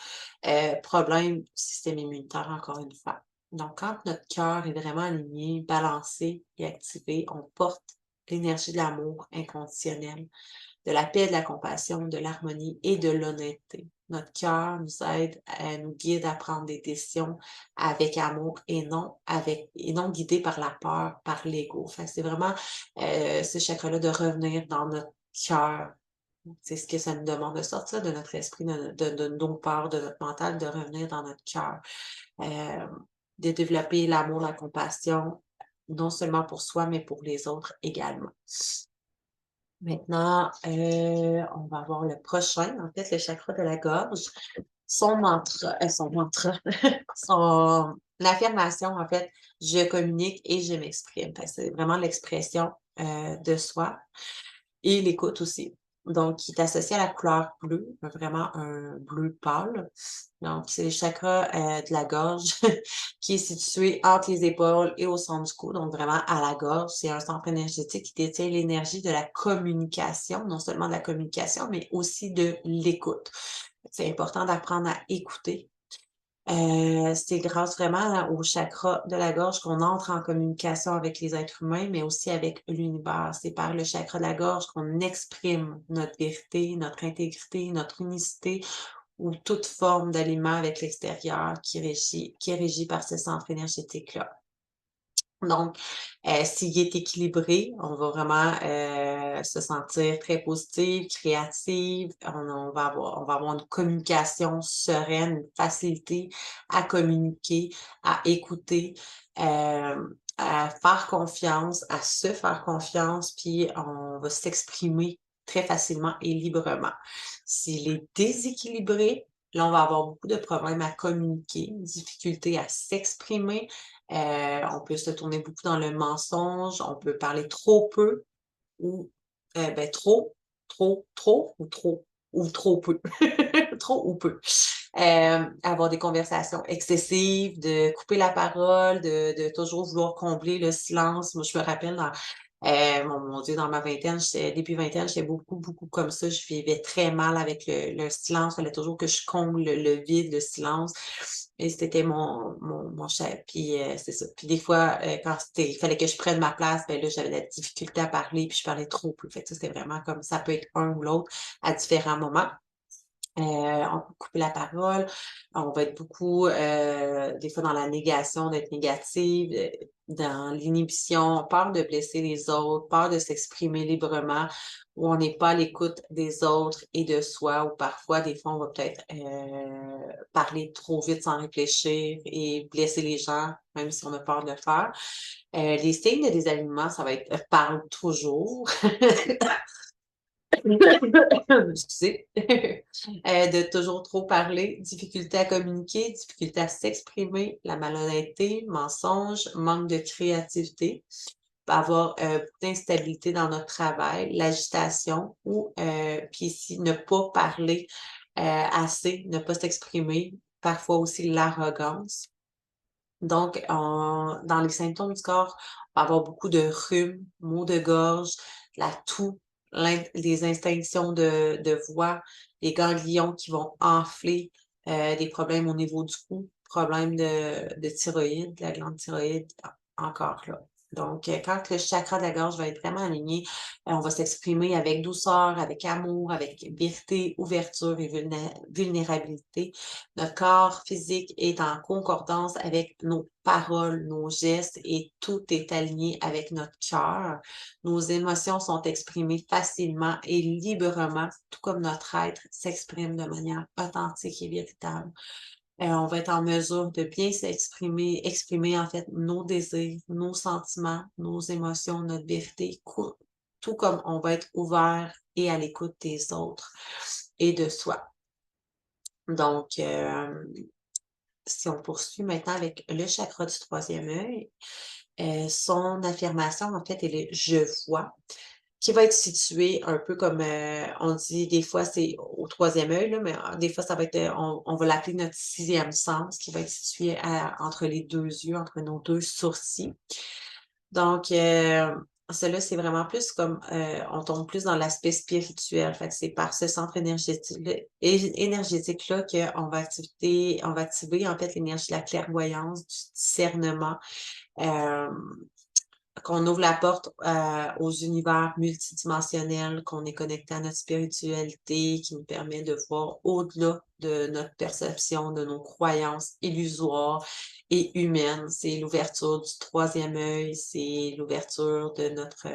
problèmes du système immunitaire, encore une fois. Donc, quand notre cœur est vraiment aligné, balancé et activé, on porte l'énergie de l'amour inconditionnel, de la paix, de la compassion, de l'harmonie et de l'honnêteté. Notre cœur nous aide, nous guide à prendre des décisions avec amour et non guidé par la peur, par l'ego. Fait que c'est vraiment ce chakra-là de revenir dans notre cœur. C'est ce que ça nous demande de sortir de notre esprit, de nos peurs, de notre mental, de revenir dans notre cœur. Euh, de développer l'amour, la compassion, non seulement pour soi, mais pour les autres également. Maintenant, on va voir le prochain, en fait, le chakra de la gorge. Son mantra, son l'affirmation, en fait, je communique et je m'exprime. Fait que c'est vraiment l'expression, de soi et l'écoute aussi. Donc, il est associé à la couleur bleue, vraiment un bleu pâle. Donc, c'est le chakra, de la gorge qui est situé entre les épaules et au centre du cou, donc vraiment à la gorge. C'est un centre énergétique qui détient l'énergie de la communication, non seulement de la communication, mais aussi de l'écoute. C'est important d'apprendre à écouter. C'est grâce vraiment au chakra de la gorge qu'on entre en communication avec les êtres humains, mais aussi avec l'univers. C'est par le chakra de la gorge qu'on exprime notre vérité, notre intégrité, notre unicité ou toute forme d'alignement avec l'extérieur qui est régi par ce centre énergétique-là. Donc, s'il est équilibré, on va vraiment, se sentir très positive, créative. On va avoir une communication sereine, une facilité à communiquer, à écouter, à faire confiance, à se faire confiance, puis on va s'exprimer très facilement et librement. S'il est déséquilibré, là, on va avoir beaucoup de problèmes à communiquer, difficulté à s'exprimer, on peut se tourner beaucoup dans le mensonge, on peut parler trop peu ou trop. trop ou trop peu, trop ou peu. Avoir des conversations excessives, de couper la parole, de toujours vouloir combler le silence. Moi, je me rappelle mon Dieu, dans ma vingtaine, début vingtaine, j'étais beaucoup comme ça. Je vivais très mal avec le silence. Il fallait toujours que je comble le vide, le silence. Et c'était mon chef. Puis c'est ça. Puis des fois, quand il fallait que je prenne ma place, ben là, j'avais de la difficulté à parler, puis je parlais trop peu. Fait que ça, c'était vraiment comme ça peut être un ou l'autre à différents moments. On peut couper la parole, on va être beaucoup, des fois dans la négation, d'être négative, dans l'inhibition, peur de blesser les autres, peur de s'exprimer librement, où on n'est pas à l'écoute des autres et de soi, ou parfois, des fois, on va peut-être parler trop vite sans réfléchir et blesser les gens, même si on a peur de le faire. Les signes de désalignement, ça va être parle toujours. Excusez. De toujours trop parler, difficulté à communiquer, difficulté à s'exprimer, la malhonnêteté, mensonge, manque de créativité, peut avoir beaucoup d'instabilité dans notre travail, l'agitation ou puis ici, ne pas parler assez, ne pas s'exprimer, parfois aussi l'arrogance. Donc, dans les symptômes du corps, on va avoir beaucoup de rhume, maux de gorge, la toux, les instinctions de voix, les ganglions qui vont enfler, des problèmes au niveau du cou, problèmes de thyroïde, la glande thyroïde, encore là. Donc, quand le chakra de la gorge va être vraiment aligné, on va s'exprimer avec douceur, avec amour, avec vérité, ouverture et vulnérabilité. Notre corps physique est en concordance avec nos paroles, nos gestes et tout est aligné avec notre cœur. Nos émotions sont exprimées facilement et librement, tout comme notre être s'exprime de manière authentique et véritable. On va être en mesure de bien s'exprimer, exprimer en fait nos désirs, nos sentiments, nos émotions, notre vérité, tout comme on va être ouvert et à l'écoute des autres et de soi. Donc, si on poursuit maintenant avec le chakra du troisième œil, son affirmation, en fait, elle est «je vois», qui va être situé un peu comme, on dit des fois c'est au troisième œil, là, mais des fois ça va être, on va l'appeler notre sixième sens, qui va être situé entre les deux yeux, entre nos deux sourcils. Donc, cela, c'est vraiment plus comme, on tombe plus dans l'aspect spirituel. Fait que c'est par ce centre énergétique-là qu'on on va activer, en fait, l'énergie de la clairvoyance, du discernement, qu'on ouvre la porte aux univers multidimensionnels, qu'on est connecté à notre spiritualité, qui nous permet de voir au-delà de notre perception, de nos croyances illusoires et humaines. C'est l'ouverture du troisième œil, c'est l'ouverture de notre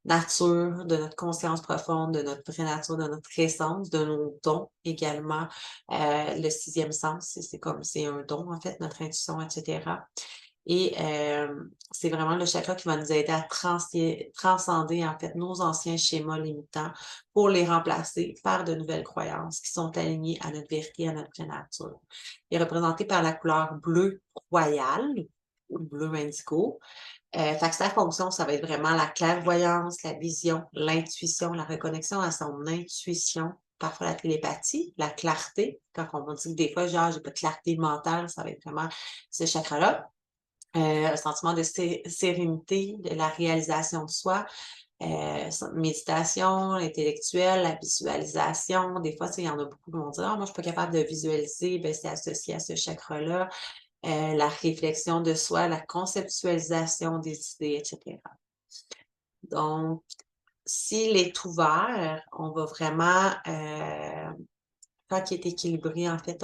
nature, de notre conscience profonde, de notre vraie nature, de notre essence, de nos dons également. Le sixième sens, c'est comme, c'est un don, en fait, notre intuition, etc. Et c'est vraiment le chakra qui va nous aider à transcender, en fait, nos anciens schémas limitants pour les remplacer par de nouvelles croyances qui sont alignées à notre vérité, à notre vraie nature. Il est représenté par la couleur bleu royal ou bleu indigo. Fait que sa fonction, ça va être vraiment la clairvoyance, la vision, l'intuition, la reconnexion à son intuition, parfois la télépathie, la clarté. Quand on dit que des fois, genre, j'ai pas de clarté mentale, ça va être vraiment ce chakra-là. Un sentiment de sérénité, de la réalisation de soi, méditation intellectuelle, la visualisation. Des fois, tu sais, il y en a beaucoup qui vont dire: «Ah, moi, je suis pas capable de visualiser», ben, c'est associé à ce chakra-là. La réflexion de soi, la conceptualisation des idées, et cetera. Donc, s'il est ouvert, on va vraiment, quand il est équilibré, en fait,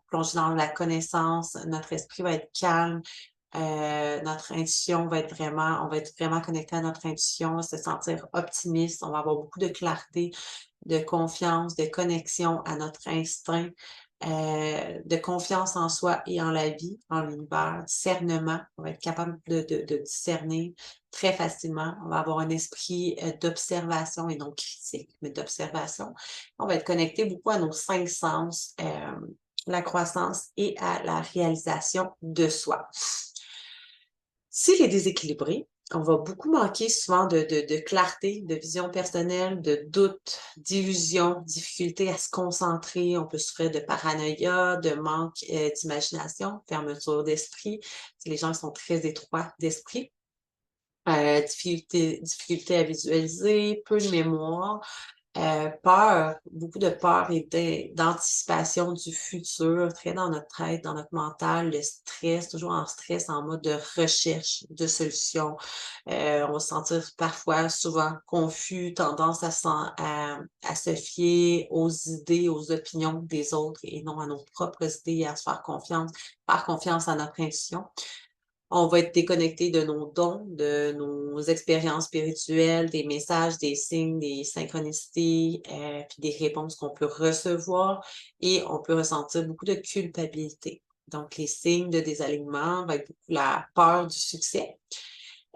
plongé dans la connaissance, notre esprit va être calme, notre intuition va être vraiment on va être vraiment connecté à notre intuition, se sentir optimiste, on va avoir beaucoup de clarté, de confiance, de connexion à notre instinct, de confiance en soi et en la vie, en l'univers, discernement, on va être capable de discerner très facilement. On va avoir un esprit, d'observation et non critique, mais d'observation. On va être connecté beaucoup à nos 5 sens, la croissance et à la réalisation de soi. S'il est déséquilibré, On va beaucoup manquer souvent de clarté, de vision personnelle, de doute, d'illusion, difficulté à se concentrer. On peut souffrir de paranoïa, de manque d'imagination, fermeture d'esprit. C'est les gens qui sont très étroits d'esprit. Difficulté à visualiser, peu de mémoire. Peur, beaucoup de peur et d'anticipation du futur, très dans notre tête, dans notre mental, le stress, toujours en stress, en mode de recherche de solutions. On va se sentir parfois, souvent confus, tendance à se fier aux idées, aux opinions des autres et non à nos propres idées, à se faire confiance à notre intuition. On va être déconnecté de nos dons, de nos expériences spirituelles, des messages, des signes, des synchronicités, puis des réponses qu'on peut recevoir et on peut ressentir beaucoup de culpabilité. Donc, les signes de désalignement vont être beaucoup la peur du succès,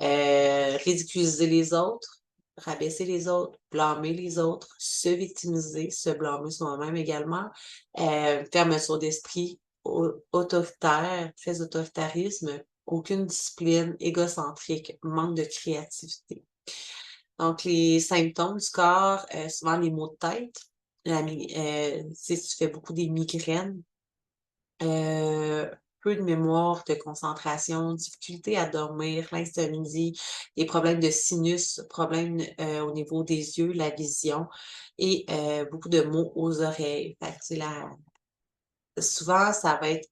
ridiculiser les autres, rabaisser les autres, blâmer les autres, se victimiser, se blâmer soi-même également, fermeture d'esprit, autoritaire, très autoritarisme, aucune discipline, égocentrique, manque de créativité. Donc, les symptômes du corps, souvent les maux de tête, si tu fais beaucoup des migraines, Heu, peu de mémoire, de concentration, difficulté à dormir, l'insomnie, des problèmes de sinus, problèmes, au niveau des yeux, la vision et beaucoup de maux aux oreilles. Fait que tu sais souvent ça va être,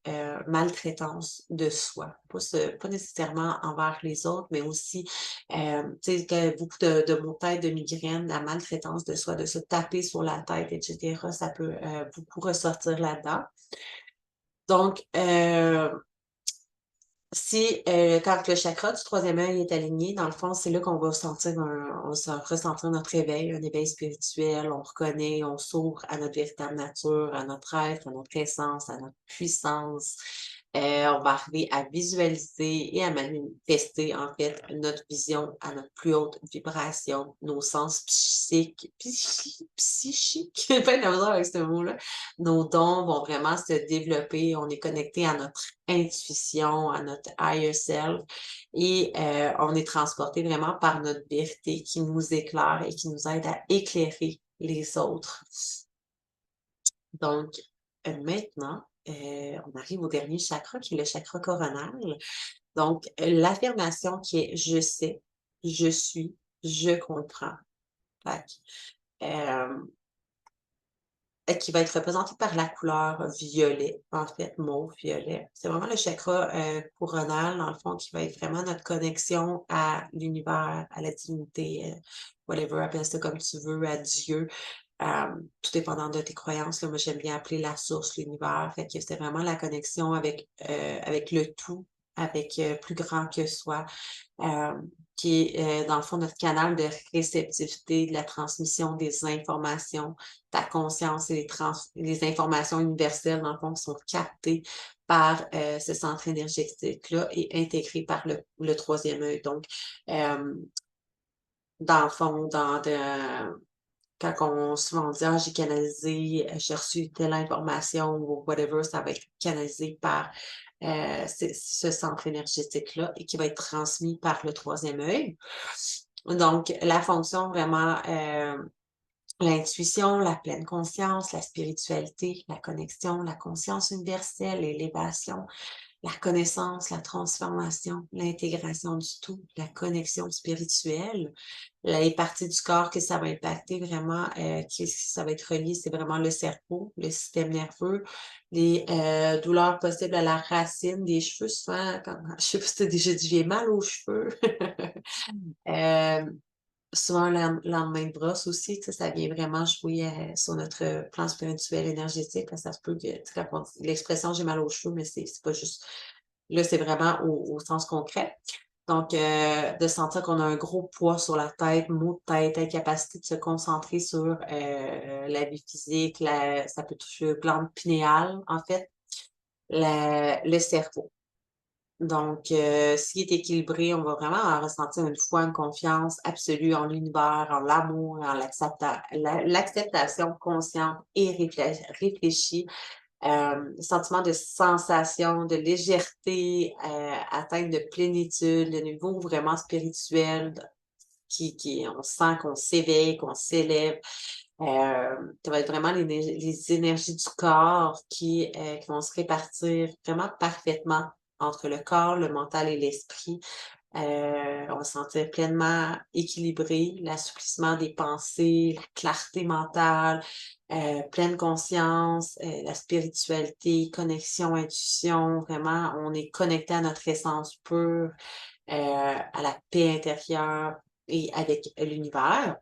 maltraitance de soi, pas nécessairement envers les autres, mais aussi, tu sais que beaucoup de maux de tête, de migraines, la maltraitance de soi, de se taper sur la tête et cetera, ça peut, beaucoup ressortir là-dedans. Donc, si, quand le chakra du troisième œil est aligné, dans le fond, c'est là qu'on va on va ressentir notre éveil, un éveil spirituel. On reconnaît, on s'ouvre à notre véritable nature, à notre être, à notre essence, à notre puissance. On va arriver à visualiser et à manifester, en fait, notre vision à notre plus haute vibration, nos sens psychiques, j'ai pas de la misère avec ce mot-là. Nos dons vont vraiment se développer. On est connecté à notre intuition, à notre higher self et on est transporté vraiment par notre vérité qui nous éclaire et qui nous aide à éclairer les autres. Donc, maintenant, on arrive au dernier chakra qui est le chakra coronal. Donc, l'affirmation qui est: «Je sais, je suis, je comprends». Fait que, qui va être représenté par la couleur violet, en fait, mauve violet. C'est vraiment le chakra, coronal, dans le fond, qui va être vraiment notre connexion à l'univers, à la divinité, whatever, appelle ça comme tu veux, à Dieu, tout dépendant de tes croyances, là. Moi, j'aime bien appeler la source l'univers. Fait que c'est vraiment la connexion avec le tout, avec, plus grand que soi, qui est, dans le fond, notre canal de réceptivité, de la transmission des informations, ta conscience et les informations universelles, dans le fond, qui sont captées par, ce centre énergétique-là et intégrées par le troisième œil. Donc, dans le fond, quand souvent on dit: «Ah, j'ai canalisé, j'ai reçu telle information» ou whatever, ça va être canalisé par, ce centre énergétique-là et qui va être transmis par le troisième œil. Donc la fonction vraiment, l'intuition, la pleine conscience, la spiritualité, la connexion, la conscience universelle, l'élévation, la connaissance, la transformation, l'intégration du tout, la connexion spirituelle. Les parties du corps que ça va impacter vraiment, ça va être relié, c'est vraiment le cerveau, le système nerveux, les, douleurs possibles à la racine des cheveux, souvent quand je sais pas si tu as déjà dit: «J'ai mal aux cheveux». Hem Souvent, le lendemain de brosse aussi, tu sais, ça vient vraiment jouer, sur notre plan spirituel, énergétique, là, ça se peut que, tu sais, quand on dit l'expression: «J'ai mal aux cheveux», mais c'est pas juste là, c'est vraiment au sens concret. Donc, de sentir qu'on a un gros poids sur la tête, maux de tête, incapacité de se concentrer sur, la vie physique, ça peut toucher le glande pinéale, en fait, le cerveau. Donc, s'il est équilibré, on va vraiment ressentir une foi, une confiance absolue en l'univers, en l'amour, en l'acceptation consciente et réfléchie. Sentiment de sensation, de légèreté, atteinte de plénitude, le niveau vraiment spirituel on sent qu'on s'éveille, qu'on s'élève. Ça va être vraiment les énergies du corps qui vont se répartir vraiment parfaitement entre le corps, le mental et l'esprit. On va se sentir pleinement équilibré, l'assouplissement des pensées, la clarté mentale, pleine conscience, la spiritualité, connexion, intuition. Vraiment, on est connecté à notre essence pure, à la paix intérieure et avec l'univers.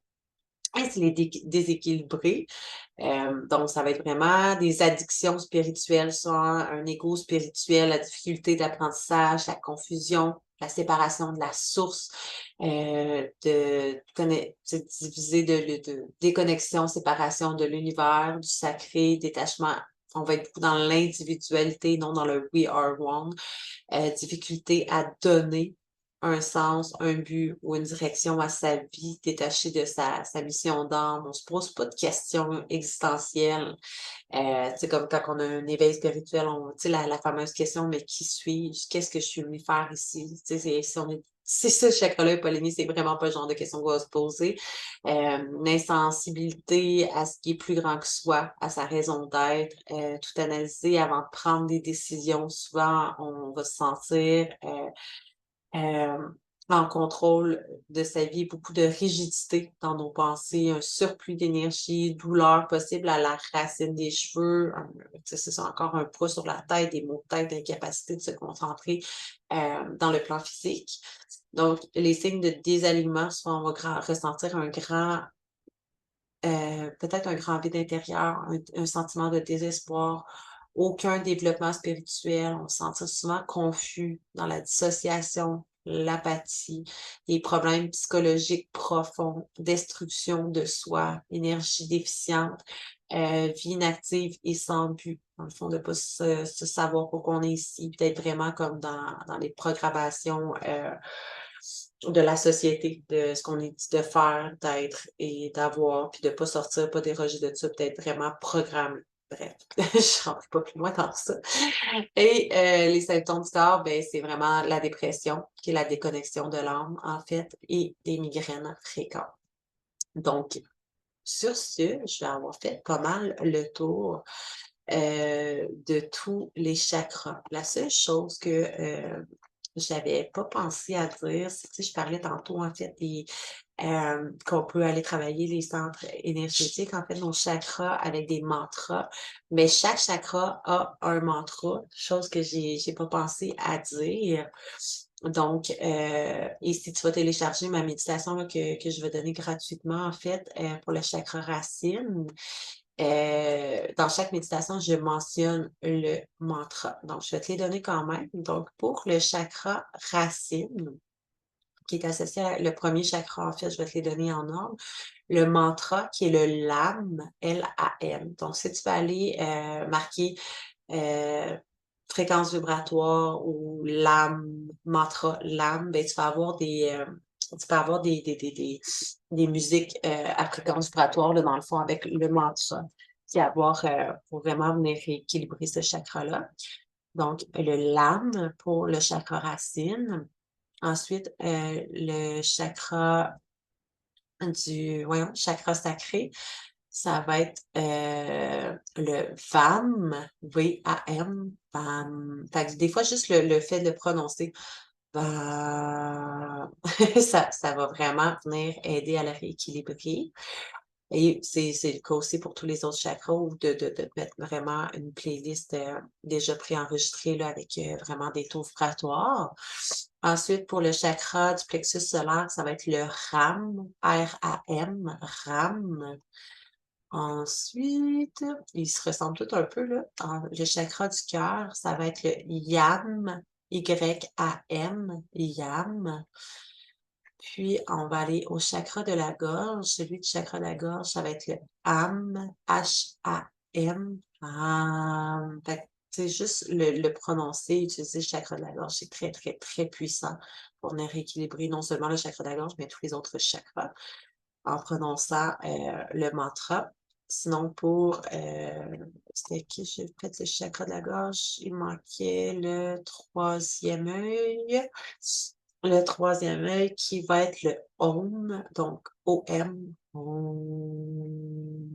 Et s'il est déséquilibré, donc ça va être vraiment des addictions spirituelles, soit un ego spirituel, la difficulté d'apprentissage, la confusion, la séparation de la source, c'est diviser de déconnexion, séparation de l'univers, du sacré, détachement. On va être beaucoup dans l'individualité, non dans le we are one. Difficulté à donner un sens, un but ou une direction à sa vie, détachée de sa mission d'âme. On se pose pas de questions existentielles. Tu sais, comme quand on a un éveil spirituel, tu sais, la fameuse question, mais qui suis-je? Qu'est-ce que je suis venu faire ici? Tu sais, si ce chakra-là est pas aligné, c'est vraiment pas le genre de question qu'on va se poser. Une insensibilité à ce qui est plus grand que soi, à sa raison d'être, tout analyser avant de prendre des décisions. Souvent, on va se sentir en contrôle de sa vie, beaucoup de rigidité dans nos pensées, un surplus d'énergie, douleur possible à la racine des cheveux, c'est ça, encore un poids sur la tête, des maux de tête, incapacité de se concentrer dans le plan physique. Donc, les signes de désalignement, souvent, on va ressentir peut-être un grand vide intérieur, un sentiment de désespoir, aucun développement spirituel, on se sentir souvent confus dans la dissociation, l'apathie, des problèmes psychologiques profonds, destruction de soi, énergie déficiente, vie inactive et sans but. Dans le fond, de ne pas se savoir pourquoi on est ici, peut-être vraiment comme dans les programmations de la société, de ce qu'on est dit de faire, d'être et d'avoir, puis de pas sortir, pas déroger de ça, peut-être vraiment programmé. Bref, je rentre pas plus loin dans ça. Et les symptômes du corps, ben, c'est vraiment la dépression, qui est la déconnexion de l'âme, en fait, et des migraines fréquentes. Donc, sur ce, je vais avoir fait pas mal le tour de tous les chakras. La seule chose que j'avais pas pensé à dire, c'est, tu sais, je parlais tantôt, en fait, qu'on peut aller travailler les centres énergétiques, en fait, nos chakras avec des mantras. Mais chaque chakra a un mantra, chose que j'ai pas pensé à dire. Donc, et si tu vas télécharger ma méditation là, que je vais donner gratuitement, en fait, pour le chakra racine, dans chaque méditation, je mentionne le mantra. Donc, je vais te les donner quand même. Donc, pour le chakra racine, qui est associé à le premier chakra, en fait, je vais te les donner en ordre. Le mantra, qui est le LAM, L-A-M. Donc, si tu vas aller marquer euh, fréquence vibratoire ou LAM, mantra LAM, ben, tu vas avoir tu peux avoir des musiques à fréquence vibratoire, là, dans le fond, avec le mantra, qui avoir pour vraiment venir rééquilibrer ce chakra-là. Donc, le LAM pour le chakra racine. Ensuite, le chakra chakra sacré, ça va être le VAM, V-A-M, VAM. Fait que des fois, juste le fait de le prononcer, VAM, ça va vraiment venir aider à le rééquilibrer. Et c'est le cas aussi pour tous les autres chakras ou de mettre vraiment une playlist déjà préenregistrée là, avec vraiment des taux vibratoires. Ensuite, pour le chakra du plexus solaire, ça va être le RAM, R-A-M, RAM. Ensuite, ils se ressemblent tous un peu, là. Le chakra du cœur, ça va être le YAM, Y-A-M, YAM. Puis, on va aller au chakra de la gorge. Celui du chakra de la gorge, ça va être le AM, H-A-M, AM. Fait que, tu sais, juste le prononcer, utiliser le chakra de la gorge, c'est très, très, très puissant pour venir rééquilibrer non seulement le chakra de la gorge, mais tous les autres chakras en prononçant le mantra. Sinon pour, c'était qui? J'ai fait le chakra de la gorge, il manquait le troisième œil. Le troisième œil qui va être le Om, donc O-M, Om.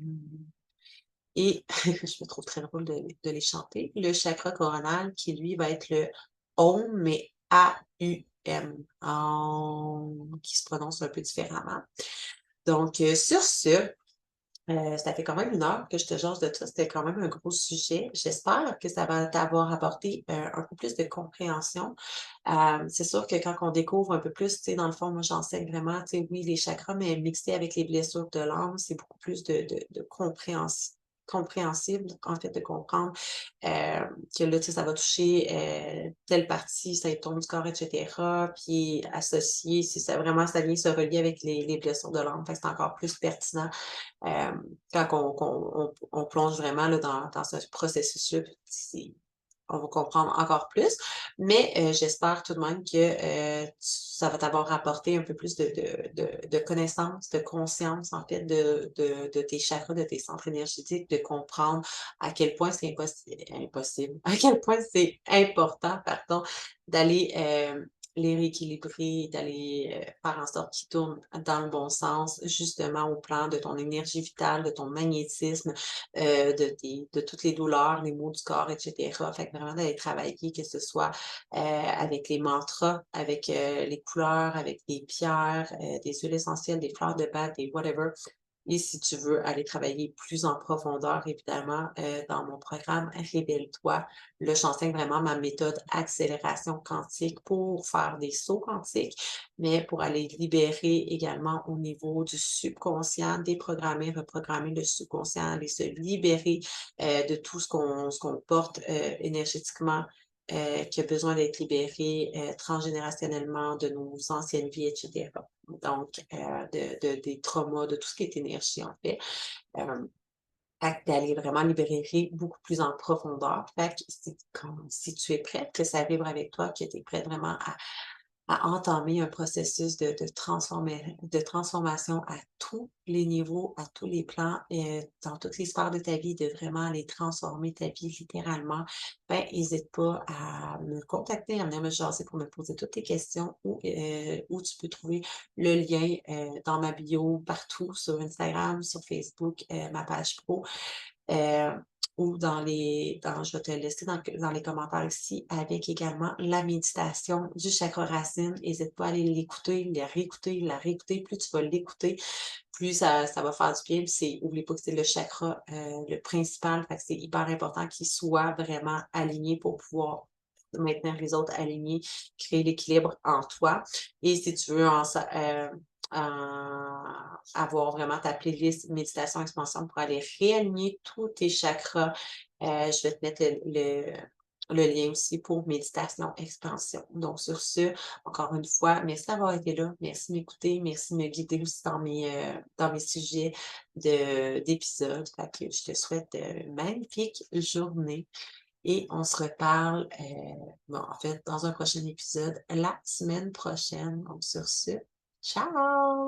Et je me trouve très drôle de les chanter. Le chakra coronal qui, lui, va être le Om, mais A-U-M, Aum, qui se prononce un peu différemment. Donc, sur ce, ça fait quand même 1 heure que je te jase de ça. C'était quand même un gros sujet. J'espère que ça va t'avoir apporté, un peu plus de compréhension. C'est sûr que quand on découvre un peu plus, tu sais, dans le fond, moi, j'enseigne vraiment, tu sais, oui, les chakras, mais mixé avec les blessures de l'âme, c'est beaucoup plus de compréhensible, en fait, de comprendre, que là, tu sais, ça va toucher, telle partie, symptômes du corps et cetera, puis associé, si ça vraiment ça vient se relier avec les blessures de l'âme. Fait que c'est encore plus pertinent quand on plonge vraiment là, dans ce processus-là, on va comprendre encore plus. Mais j'espère tout de même que ça va t'avoir apporté un peu plus de connaissances, de conscience, en fait, de tes chakras, de tes centres énergétiques, de comprendre à quel point c'est impossible, à quel point c'est important, pardon, d'aller les rééquilibrer, d'aller, faire en sorte qu'ils tournent dans le bon sens, justement au plan de ton énergie vitale, de ton magnétisme, de toutes les douleurs, les maux du corps et cetera. Fait que vraiment d'aller travailler, que ce soit, avec les mantras, avec, les couleurs, avec des pierres, des huiles essentielles, des fleurs de bac, des whatever. Et si tu veux aller travailler plus en profondeur, évidemment, dans mon programme Révèle-toi, là, j'enseigne vraiment ma méthode accélération quantique pour faire des sauts quantiques, mais pour aller libérer également au niveau du subconscient, déprogrammer, reprogrammer le subconscient, aller se libérer, de tout ce qu'on porte, énergétiquement, qui a besoin d'être libéré, transgénérationnellement de nos anciennes vies et cetera. Donc, des traumas, de tout ce qui est énergie, en fait. Hem, fait que d'aller vraiment libérer beaucoup plus en profondeur. Fait que si tu es prête, que ça vibre avec toi, que tu es prête vraiment à entamer un processus de transformation à tous les niveaux, à tous les plans, dans toutes les sphères de ta vie, de vraiment aller transformer ta vie littéralement, ben, hésite pas à me contacter, à venir me jaser pour me poser toutes tes questions ou tu peux trouver le lien, dans ma bio, partout sur Instagram, sur Facebook, ma page pro. Heu, ou je vais te laisser dans les commentaires ici avec également la méditation du chakra racine. Hésite pas à aller l'écouter, la réécouter. Plus tu vas l'écouter, plus ça va faire du bien. Puis oublie pas que c'est le chakra, le principal, fait que c'est hyper important qu'il soit vraiment aligné pour pouvoir maintenir les autres alignés, créer l'équilibre en toi. Et si tu veux avoir vraiment ta playlist méditation expansion pour aller réaligner tous tes chakras, je vais te mettre le lien aussi pour méditation expansion. Donc sur ce, encore une fois, merci d'avoir été là, merci de m'écouter, merci de me guider aussi dans mes sujets d'épisodes. Fait que je te souhaite, une magnifique journée et on se reparle, bon, en fait, dans un prochain épisode la semaine prochaine. Donc sur ce, ciao!